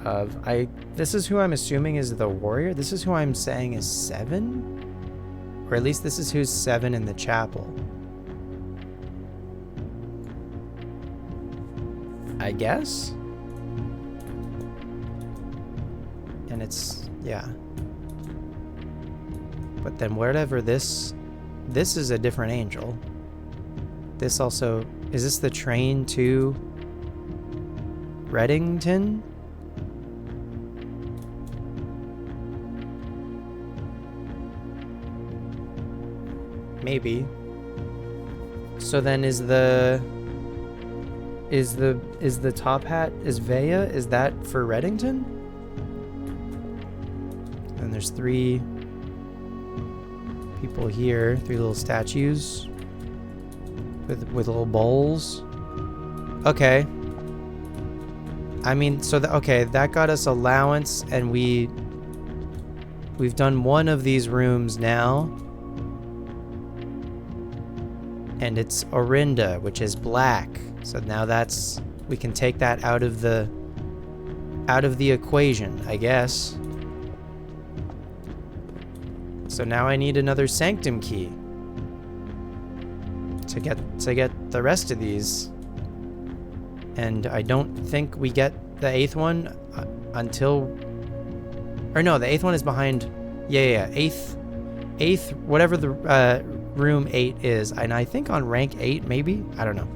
of this is who I'm assuming is the warrior. This is who I'm saying is 7, or at least this is who's 7 in the chapel, I guess. And it's, yeah. But then whatever this is a different angel. This also, is this the train to Reddington? Maybe. So then is the top hat, is Vea, is that for Reddington? And there's 3 people here, 3 little statues with little bowls. Okay. I mean, so okay, that got us allowance, and we've done one of these rooms now. And it's Orinda, which is black. So now we can take that out of the equation, I guess. So now I need another sanctum key to get the rest of these. And I don't think we get the 8th one until, or no, the 8th one is behind. Yeah. 8th, whatever the room 8 is, and I think on rank 8 maybe, I don't know.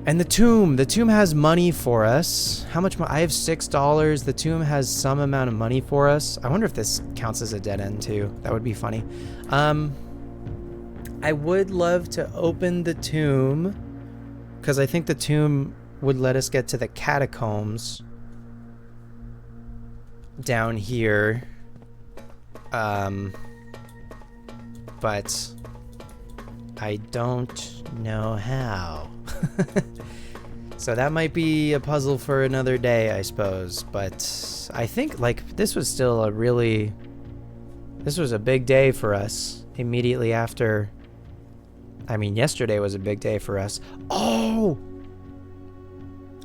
And the tomb has money for us. How much I have $6. The tomb has some amount of money for us. I wonder if this counts as a dead end too. That would be funny. I would love to open the tomb, because I think the tomb would let us get to the catacombs down here. But I don't know how. So that might be a puzzle for another day, I suppose. But I think, like, this was a big day for us immediately after. I mean, yesterday was a big day for us. Oh!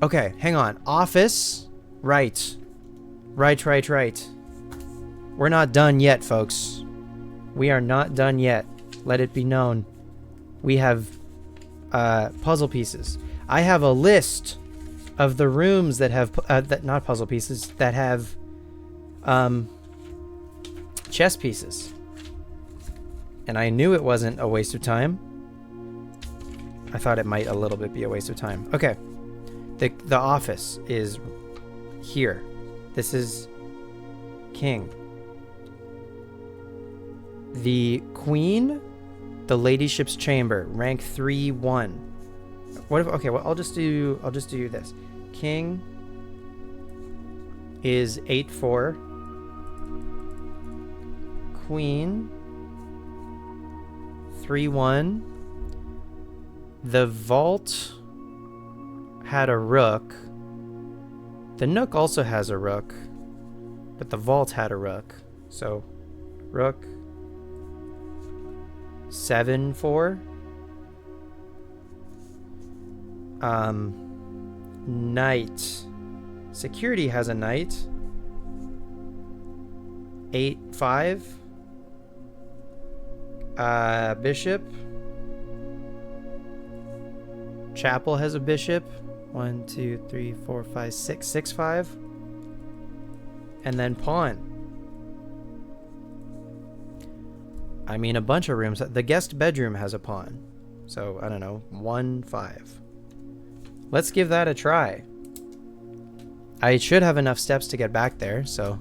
Okay, hang on. Office. Right. We're not done yet, folks. We are not done yet. Let it be known. We have puzzle pieces. I have a list of the rooms that have not puzzle pieces, that have chess pieces. And I knew it wasn't a waste of time. I thought it might a little bit be a waste of time. Okay. The office is here. This is king. The queen, the ladyship's chamber, rank 3-1. What if, okay, well, I'll just do this. King is 8-4. Queen 3-1. The vault had a rook. The nook also has a rook, but the vault had a rook. So rook 7-4. Knight. Security has a knight. 8-5. Bishop. Chapel has a bishop. 1, 2, 3, 4, 5, 6. 6-5. And then pawn. I mean, a bunch of rooms. The guest bedroom has a pawn. So, I don't know. 1-5. Let's give that a try. I should have enough steps to get back there, so...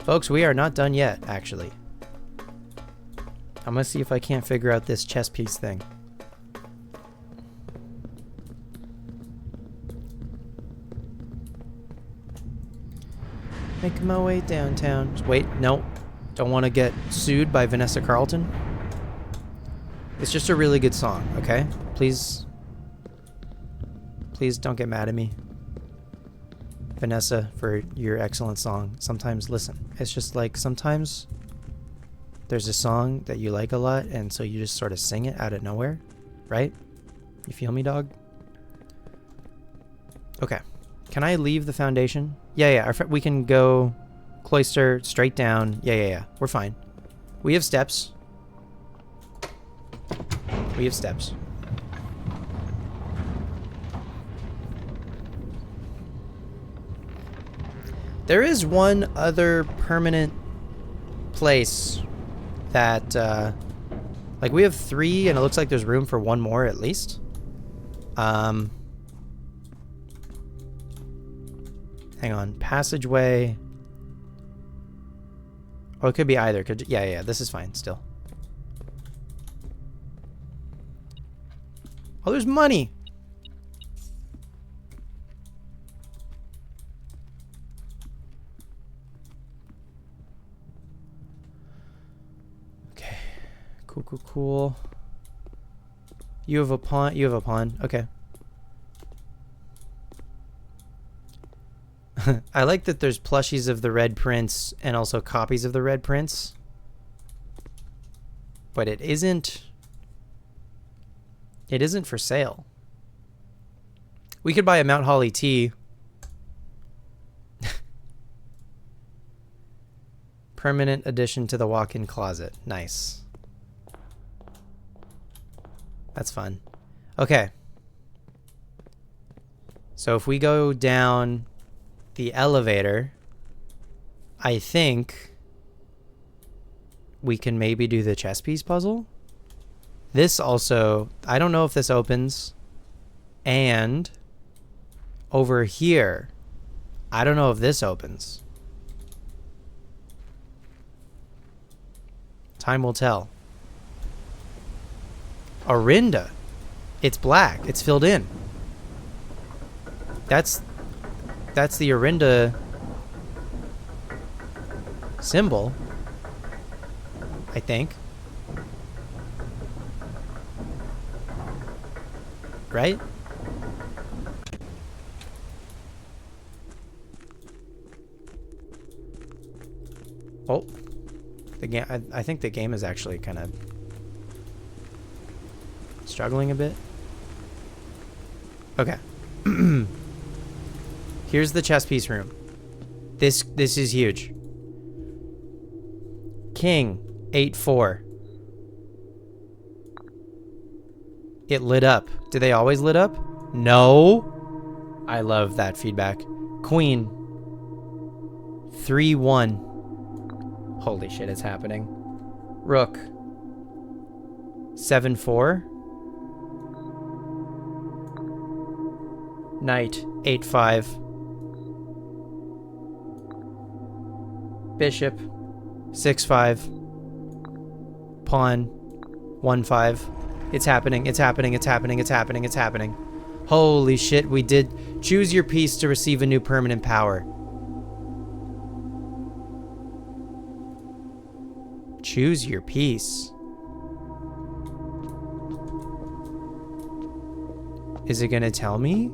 Folks, we are not done yet, actually. I'm gonna see if I can't figure out this chess piece thing. Making my way downtown. Wait, no. Don't want to get sued by Vanessa Carlton. It's just a really good song, okay? Please don't get mad at me, Vanessa, for your excellent song. Sometimes, listen, it's just like sometimes there's a song that you like a lot, and so you just sort of sing it out of nowhere, right? You feel me, dog? Okay. Can I leave the foundation? Yeah. We can go cloister straight down. Yeah. We're fine. We have steps. We have steps. There is one other permanent place that, like we have 3 and it looks like there's room for 1 more at least. Hang on. Passageway. Oh, it could be either. Yeah. This is fine still. Oh, there's money. Okay. Cool. You have a pawn. Okay. I like that there's plushies of the Red Prince and also copies of the Red Prince. But it isn't for sale. We could buy a Mount Holly tea. Permanent addition to the walk-in closet. Nice. That's fun. Okay. So if we go down the elevator, I think we can maybe do the chess piece puzzle. This also, I don't know if this opens. And over here, I don't know if this opens. Time will tell. Orinda. It's black. It's filled in. That's the Orinda symbol, I think. Right? Oh. The game, I think the game is actually kind of struggling a bit. Okay. Here's the chess piece room. This is huge. King 8-4. It lit up. Do they always lit up? No. I love that feedback. Queen 3-1. Holy shit, it's happening. Rook 7-4. Knight 8-5. Bishop 6-5. Pawn 1-5. It's happening. Holy shit, we did. Choose your piece to receive a new permanent power. Choose your piece. Is it gonna tell me?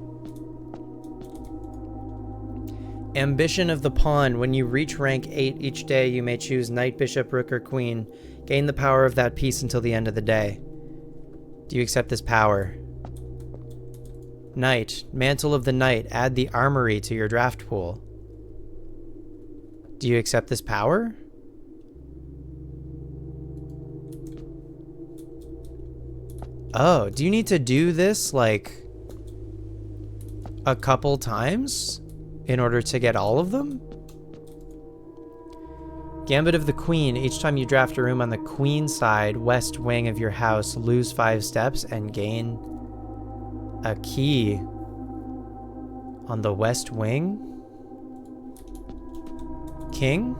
Ambition of the pawn. When you reach rank 8 each day, you may choose knight, bishop, rook, or queen. Gain the power of that piece until the end of the day. Do you accept this power? Knight. Mantle of the knight. Add the armory to your draft pool. Do you accept this power? Oh, do you need to do this like a couple times in order to get all of them? Gambit of the Queen. Each time you draft a room on the queen side, west wing of your house, lose 5 steps and gain a key on the west wing. king.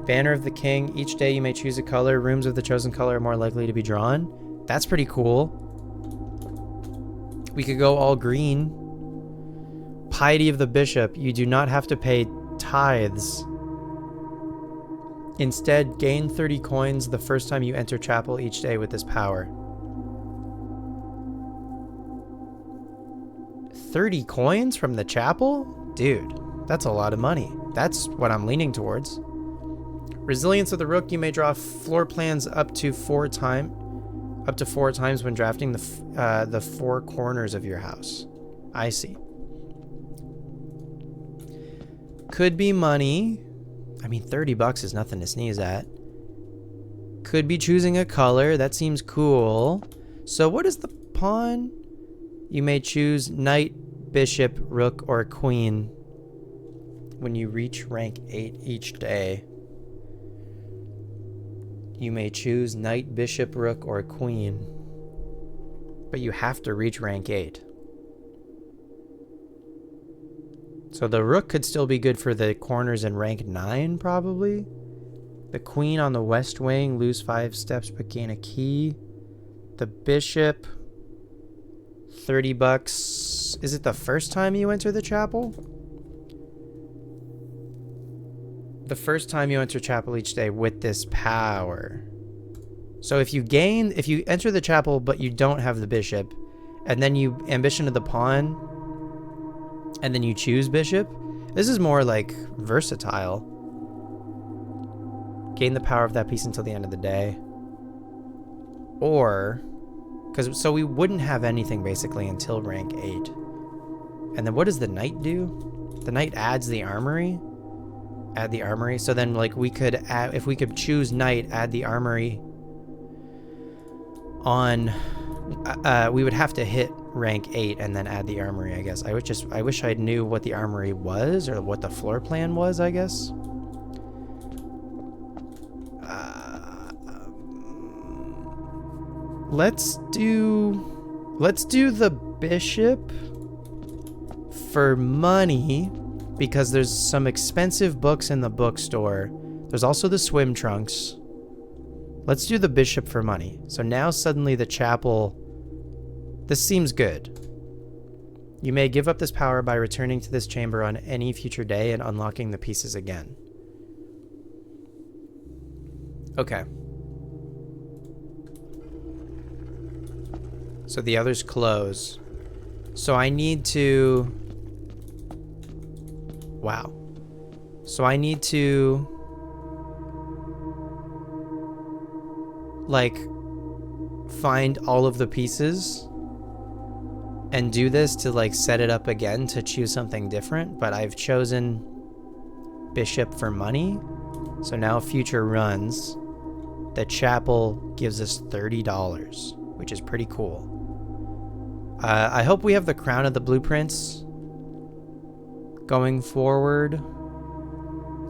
Banner of the king. Each day you may choose a color. Rooms of the chosen color are more likely to be drawn. That's pretty cool. We could go all green. Piety of the bishop. You do not have to pay tithes. Instead, gain 30 coins the first time you enter chapel each day with this power. 30 coins from the chapel? Dude, that's a lot of money. That's what I'm leaning towards. Resilience of the rook. You may draw floor plans up to 4 times when drafting the 4 corners of your house. I see. Could be money. I mean, $30 is nothing to sneeze at. Could be choosing a color. That seems cool. So what is the pawn? You may choose knight, bishop, rook, or queen when you reach rank 8 each day. You may choose knight, bishop, rook, or queen. But you have to reach rank 8. So the rook could still be good for the corners in rank 9, probably. The queen on the west wing, lose 5 steps but gain a key. The bishop, $30. Is it the first time you enter the chapel? The first time you enter chapel each day with this power. So if you enter the chapel but you don't have the bishop, and then you ambition to the pawn, and then you choose bishop, this is more like versatile. Gain the power of that piece until the end of the day. Or, so we wouldn't have anything basically until rank 8. And then what does the knight do? The knight adds the armory. Add the armory. So then like we could add, if we could choose knight, add the armory on, we would have to hit rank 8 and then add the armory, I guess. I wish I knew what the armory was or what the floor plan was, I guess. Let's do the bishop for money because there's some expensive books in the bookstore. There's also the swim trunks. Let's do the bishop for money. So now suddenly the chapel, this seems good. You may give up this power by returning to this chamber on any future day and unlocking the pieces again. Okay. So the others close. So I need to... Wow. So I need to... like, find all of the pieces and do this to, like, set it up again to choose something different. But I've chosen bishop for money. So now future runs, the chapel gives us $30, which is pretty cool. I hope we have the crown of the blueprints going forward.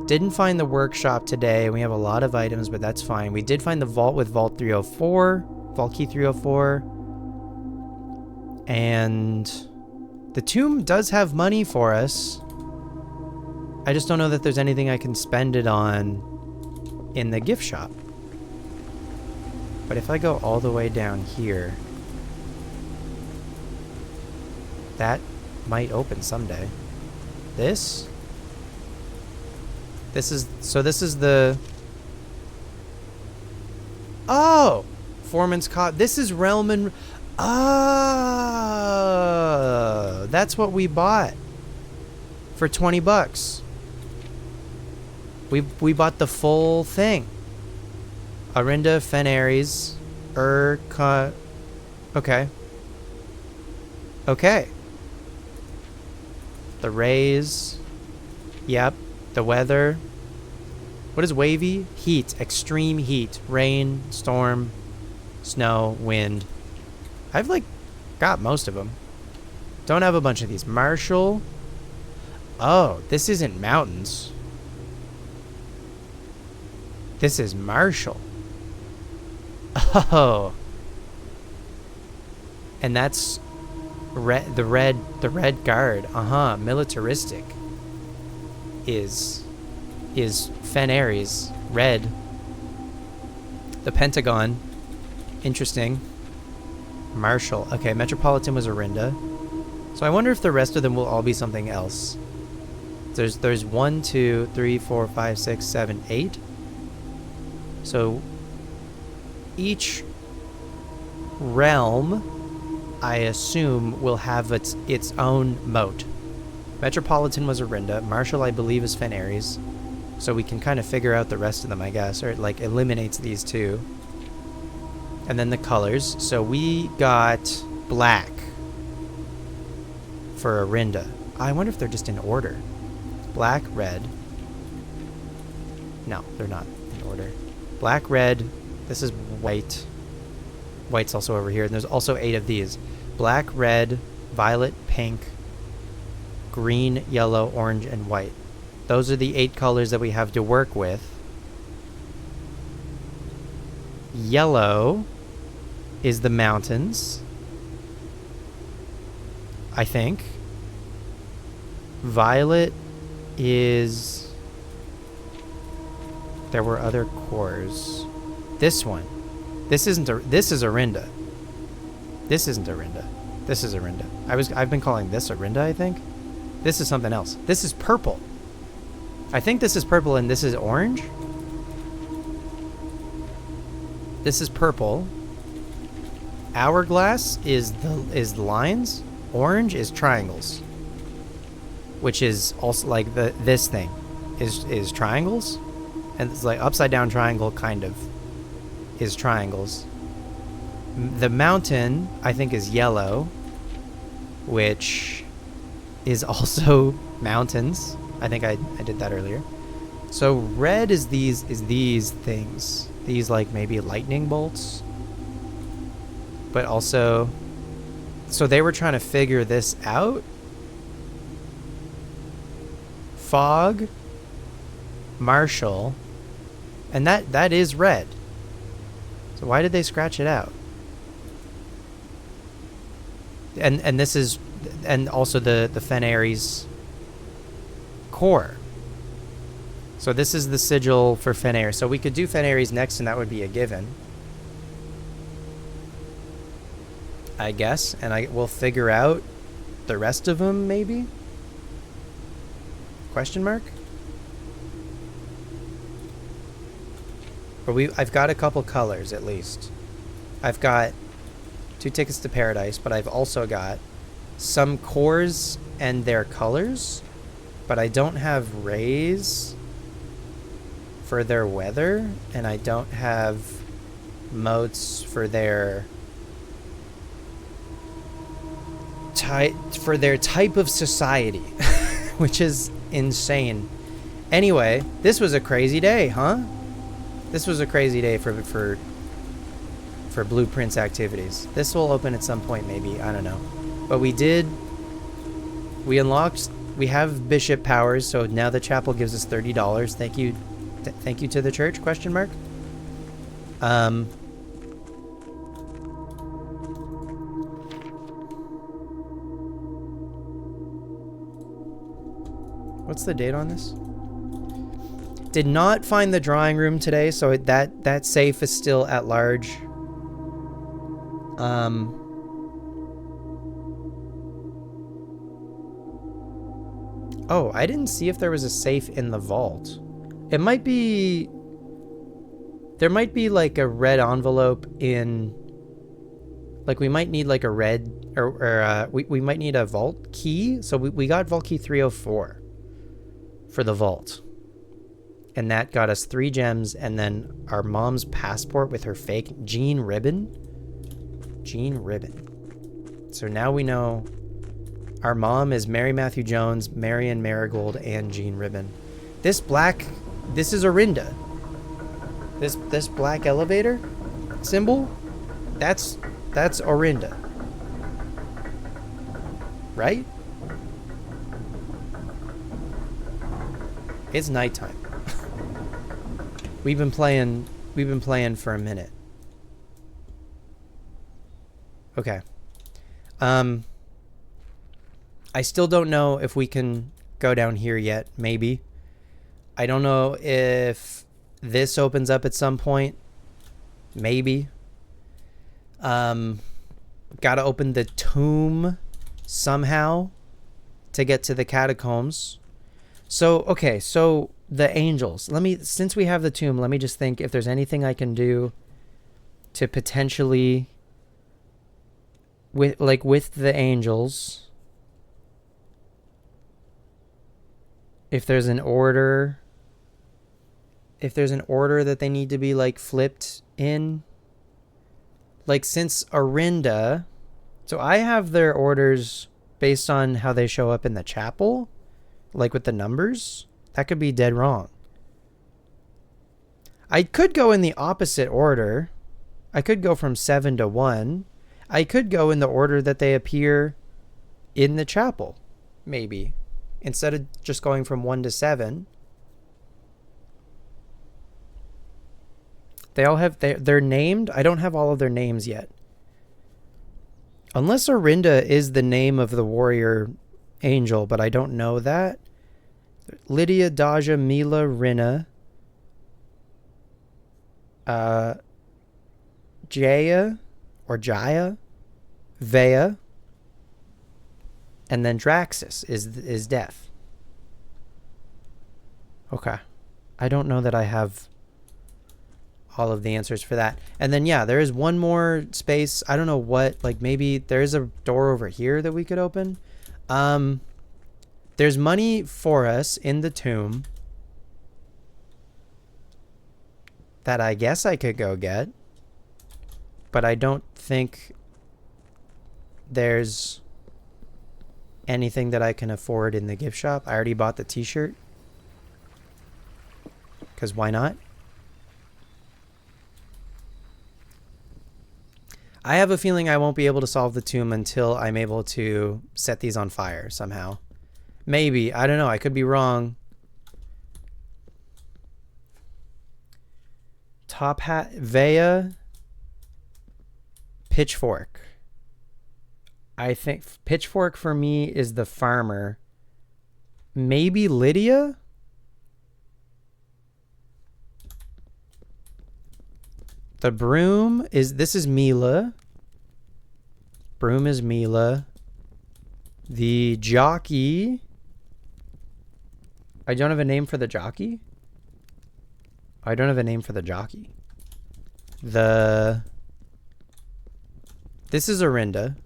Didn't find the workshop today. We have a lot of items, but that's fine. We did find the vault with vault 304, vault key 304. And the tomb does have money for us. I just don't know that there's anything I can spend it on in the gift shop. But if I go all the way down here, that might open someday. This is the... Oh! Foreman's cot. This is Realm and... Oh! That's what we bought. For $20. We bought the full thing. Arinda, Fenaries, okay. Okay. The rays. Yep. The weather. What is wavy? Heat. Extreme heat. Rain, storm, snow, wind. I've, like, got most of them. Don't have a bunch of these. Marshall. Oh, this isn't mountains. This is Marshall. Oh. And that's the red guard. Militaristic is is Fen Ares, red. The Pentagon, interesting. Marshall, okay, Metropolitan was Orinda. So I wonder if the rest of them will all be something else. There's 1, 2, 3, 4, 5, 6, 7, 8. So each realm, I assume, will have its own moat. Metropolitan was Orinda. Marshall, I believe, is Fen Ares. So we can kind of figure out the rest of them, I guess, or it like eliminates these two. And then the colors. So we got black for Orinda. I wonder if they're just in order. Black, red. No, they're not in order. Black, red. This is white. White's also over here. And there's also 8 of these. Black, red, violet, pink, green, yellow, orange, and white. Those are the 8 colors that we have to work with. Yellow is the mountains, I think. Violet is... There were other cores. This one. This is Orinda. This isn't Orinda. This is Orinda. I've been calling this Orinda, I think. This is something else. This is purple. I think this is purple and this is orange. This is purple. Hourglass is lines. Orange is triangles. Which is also like this thing is triangles. And it's like upside down triangle kind of is triangles. The mountain, I think, is yellow, which is also mountains. I think I did that earlier. So red is these things. These like maybe lightning bolts. But also, so they were trying to figure this out. Fog, Marshall, and that is red. So why did they scratch it out? And this is, and also the Fen Ares core. So this is the sigil for Fen Ares. So we could do Fen Ares next, and that would be a given, I guess. And we'll figure out the rest of them, maybe? Question mark? But I've got a couple colors at least. I've got 2 tickets to paradise, but I've also got some cores and their colors, but I don't have rays for their weather, and I don't have moats for their type of society, which is insane. Anyway, this was a crazy day, huh? This was a crazy day for Blueprints activities. This will open at some point, maybe. I don't know. But we unlocked, we have bishop powers, so now the chapel gives us $30. Thank you. Thank you to the church, question mark. What's the date on this? Did not find the drawing room today, so that safe is still at large. Oh, I didn't see if there was a safe in the vault. It might be... There might be like a red envelope in... Like we might need like a red... Or we might need a vault key. So we got vault key 304 for the vault. And that got us 3 gems, and then our mom's passport with her fake Jean ribbon. Jean ribbon. So now we know our mom is Mary Matthew Jones, Marion Marigold, and Jean Ribbon. This is Orinda. This black elevator symbol, that's Orinda. Right? It's nighttime. We've been playing for a minute. Okay. I still don't know if we can go down here yet, maybe. I don't know if this opens up at some point. Maybe. Gotta open the tomb somehow to get to the catacombs. So, okay, so the angels. Since we have the tomb, let me just think if there's anything I can do to potentially with the angels. If there's an order that they need to be like flipped in, like since Arinda, so I have their orders based on how they show up in the chapel, like with the numbers. That could be dead wrong. I could go in the opposite order. I could go from 7 to 1. I could go in the order that they appear in the chapel, maybe. Instead of just going from 1 to 7. They all have, they're named. I don't have all of their names yet. Unless Arinda is the name of the warrior angel, but I don't know that. Lydia, Daja, Mila, Rinna, Jaya, Vea, and then Draxus is death. Okay. I don't know that I have all of the answers for that. And then, yeah, there is one more space. I don't know what, like maybe there is a door over here that we could open. There's money for us in the tomb that I guess I could go get. But I don't think there's anything that I can afford in the gift shop. I already bought the t-shirt. Because why not? I have a feeling I won't be able to solve the tomb until I'm able to set these on fire somehow. Maybe. I don't know. I could be wrong. Top hat. Vea. Pitchfork. I think Pitchfork for me is the farmer. Maybe Lydia? The broom is, this is Mila. Broom is Mila. The jockey. I don't have a name for the jockey. I don't have a name for the jockey. This is Arinda.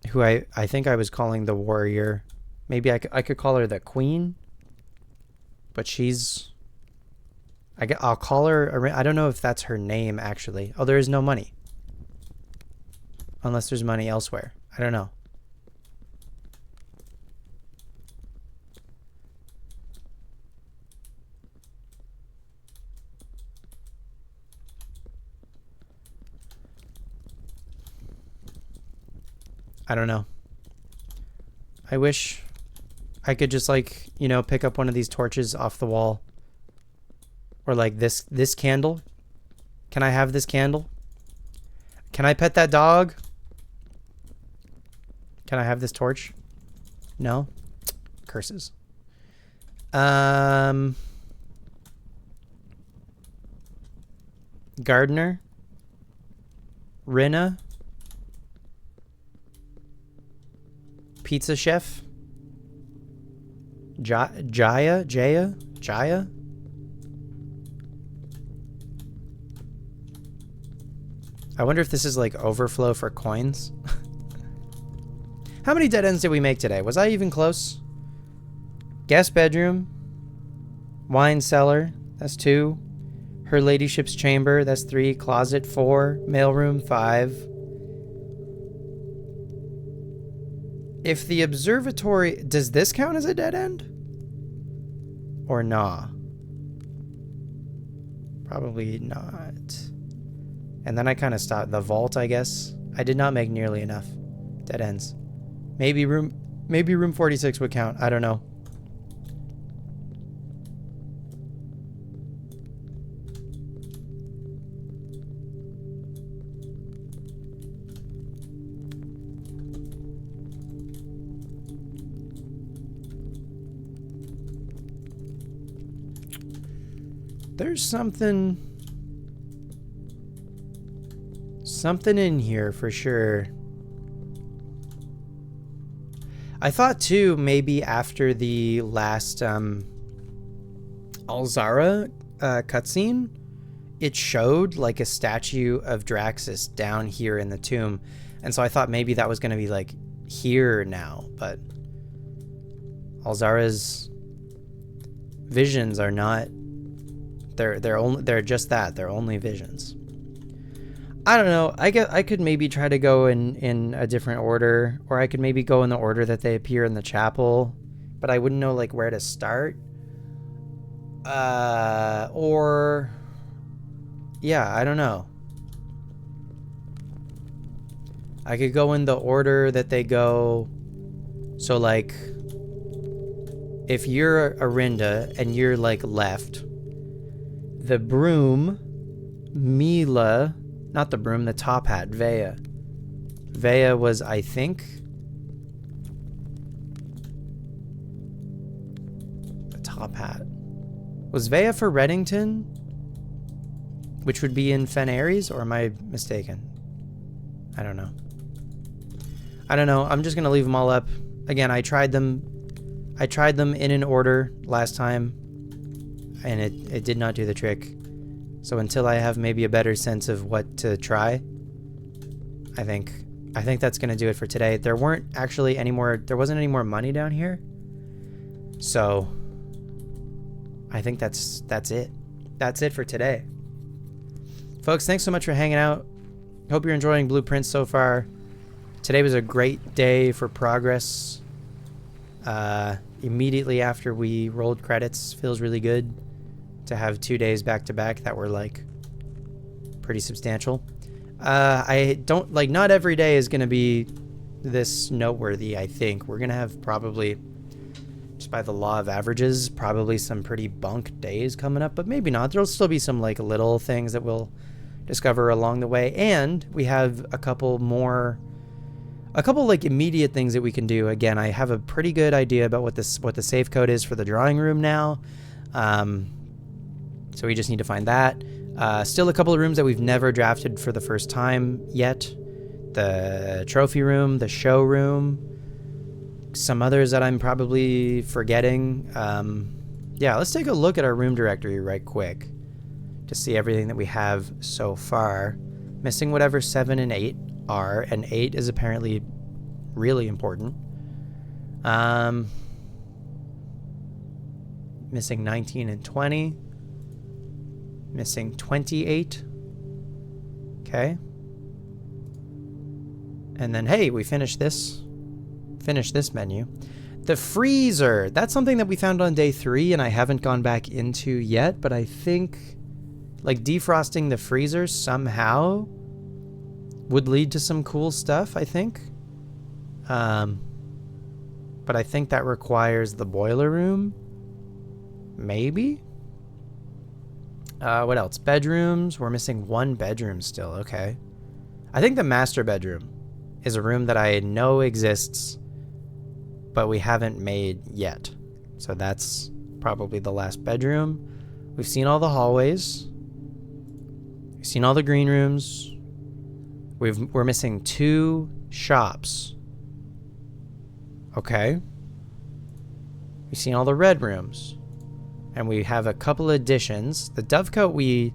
Who I think I was calling the warrior. Maybe I could call her the queen. But she's... I'll call her... I don't know if that's her name, actually. Oh, there is no money. Unless there's money elsewhere. I don't know. I don't know. I wish I could just, like, you know, pick up one of these torches off the wall. Or like this candle. Can I have this candle? Can I pet that dog? Can I have this torch? No? Curses. Gardener. Rinna. Pizza chef. Jaya? I wonder if this is like overflow for coins. How many dead ends did we make today? Was I even close? Guest bedroom. Wine cellar. That's 2. Her ladyship's chamber. That's 3. Closet 4. Mailroom 5. If the observatory... Does this count as a dead end? Or nah? Probably not. And then I kind of stopped. The vault, I guess. I did not make nearly enough dead ends. Maybe room 46 would count. I don't know. There's something in here for sure. I thought too, maybe after the last Alzara cutscene, it showed like a statue of Draxus down here in the tomb. And so I thought maybe that was going to be like here now, but Alzara's visions are not, they're just that, they're only visions. I don't know. I could maybe try to go in a different order, or I could maybe go in the order that they appear in the chapel, but I wouldn't know like where to start. Or yeah, I don't know. I could go in the order that they go. So like, if you're Arinda and you're like left, the broom, Mila, not the broom, the top hat, Vea. Vea was, I think, the top hat. Was Vea for Reddington? Which would be in Fen Ares, or am I mistaken? I don't know. I'm just going to leave them all up. Again, I tried them in an order last time, and it did not do the trick. So until I have maybe a better sense of what to try, I think that's going to do it for today. There wasn't any more money down here. So I think that's it. That's it for today. Folks, thanks so much for hanging out. Hope you're enjoying Blueprints so far. Today was a great day for progress. Immediately after we rolled credits, feels really good to have 2 days back to back that were like pretty substantial. I don't like, not every day is going to be this noteworthy. I think we're going to have probably, just by the law of averages, probably some pretty bunk days coming up, but maybe not. There'll still be some like little things that we'll discover along the way. And we have a couple like immediate things that we can do. Again, I have a pretty good idea about what the save code is for the drawing room now. So we just need to find that. Still a couple of rooms that we've never drafted for the first time yet. The trophy room, the show room, some others that I'm probably forgetting. Yeah, let's take a look at our room directory right quick to see everything that we have so far. Missing whatever 7 and 8 are, and 8 is apparently really important. Missing 19 and 20. Missing 28. Okay. And then, hey, we finished this. Finished this menu. The freezer. That's something that we found on day 3 and I haven't gone back into yet, but I think like defrosting the freezer somehow would lead to some cool stuff, I think. But I think that requires the boiler room. Maybe? What else? Bedrooms. We're missing 1 bedroom still. Okay. I think the master bedroom is a room that I know exists, but we haven't made yet. So that's probably the last bedroom. We've seen all the hallways. We've seen all the green rooms. We're missing 2 shops. Okay. We've seen all the red rooms. And we have a couple additions. The dovecote we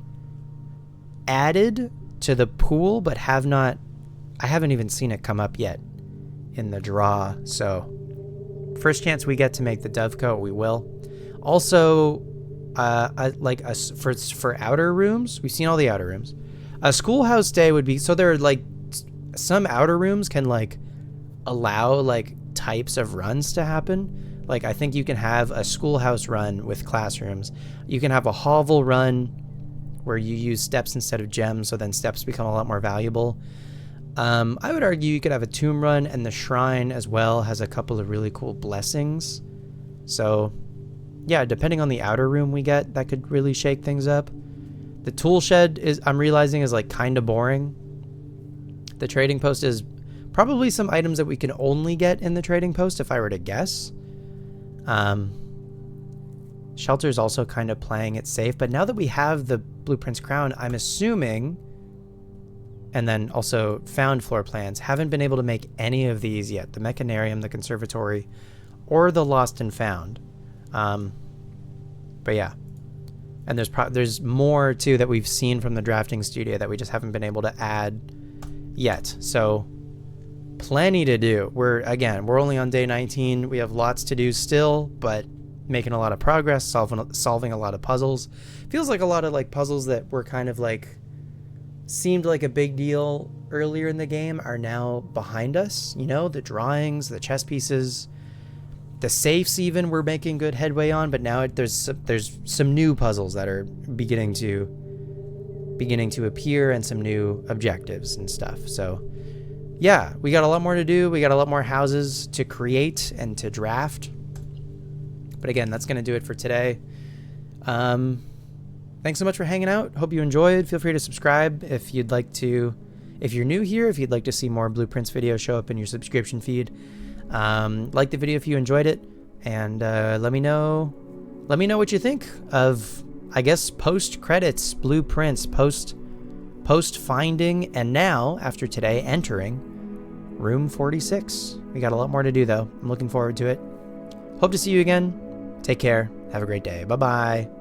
added to the pool, but I haven't even seen it come up yet in the draw. So first chance we get to make the dovecote, we will. Also, for outer rooms, we've seen all the outer rooms. A schoolhouse day would be, so there are like some outer rooms can like allow like types of runs to happen. Like I think you can have a schoolhouse run with classrooms. You can have a hovel run where you use steps instead of gems, so then steps become a lot more valuable. I would argue you could have a tomb run, and the shrine as well has a couple of really cool blessings. So yeah, depending on the outer room we get, that could really shake things up. The tool shed I'm realizing is like kind of boring. The trading post is probably some items that we can only get in the trading post if I were to guess. Shelter's also kind of playing it safe, but now that we have the blueprints crown, I'm assuming, and then also found floor plans, haven't been able to make any of these yet. The mechanarium, the conservatory, or the lost and found. But yeah. And there's more too that we've seen from the drafting studio that we just haven't been able to add yet. So plenty to do. We're only on day 19. We have lots to do still, but making a lot of progress, solving a lot of puzzles. Feels like a lot of like puzzles that were kind of like seemed like a big deal earlier in the game are now behind us. You know, the drawings, the chess pieces, the safes even we're making good headway on, but now there's some new puzzles that are beginning to appear, and some new objectives and stuff. So yeah, we got a lot more to do. We got a lot more houses to create and to draft. But again, that's going to do it for today. Thanks so much for hanging out. Hope you enjoyed. Feel free to subscribe if you'd like to. If you're new here, if you'd like to see more Blueprints videos show up in your subscription feed. Like the video if you enjoyed it, and let me know what you think of, I guess, post credits Blueprints, post finding, and now after today entering room 46. We got a lot more to do though. I'm looking forward to it. Hope to see you again. Take care. Have a great day. Bye bye.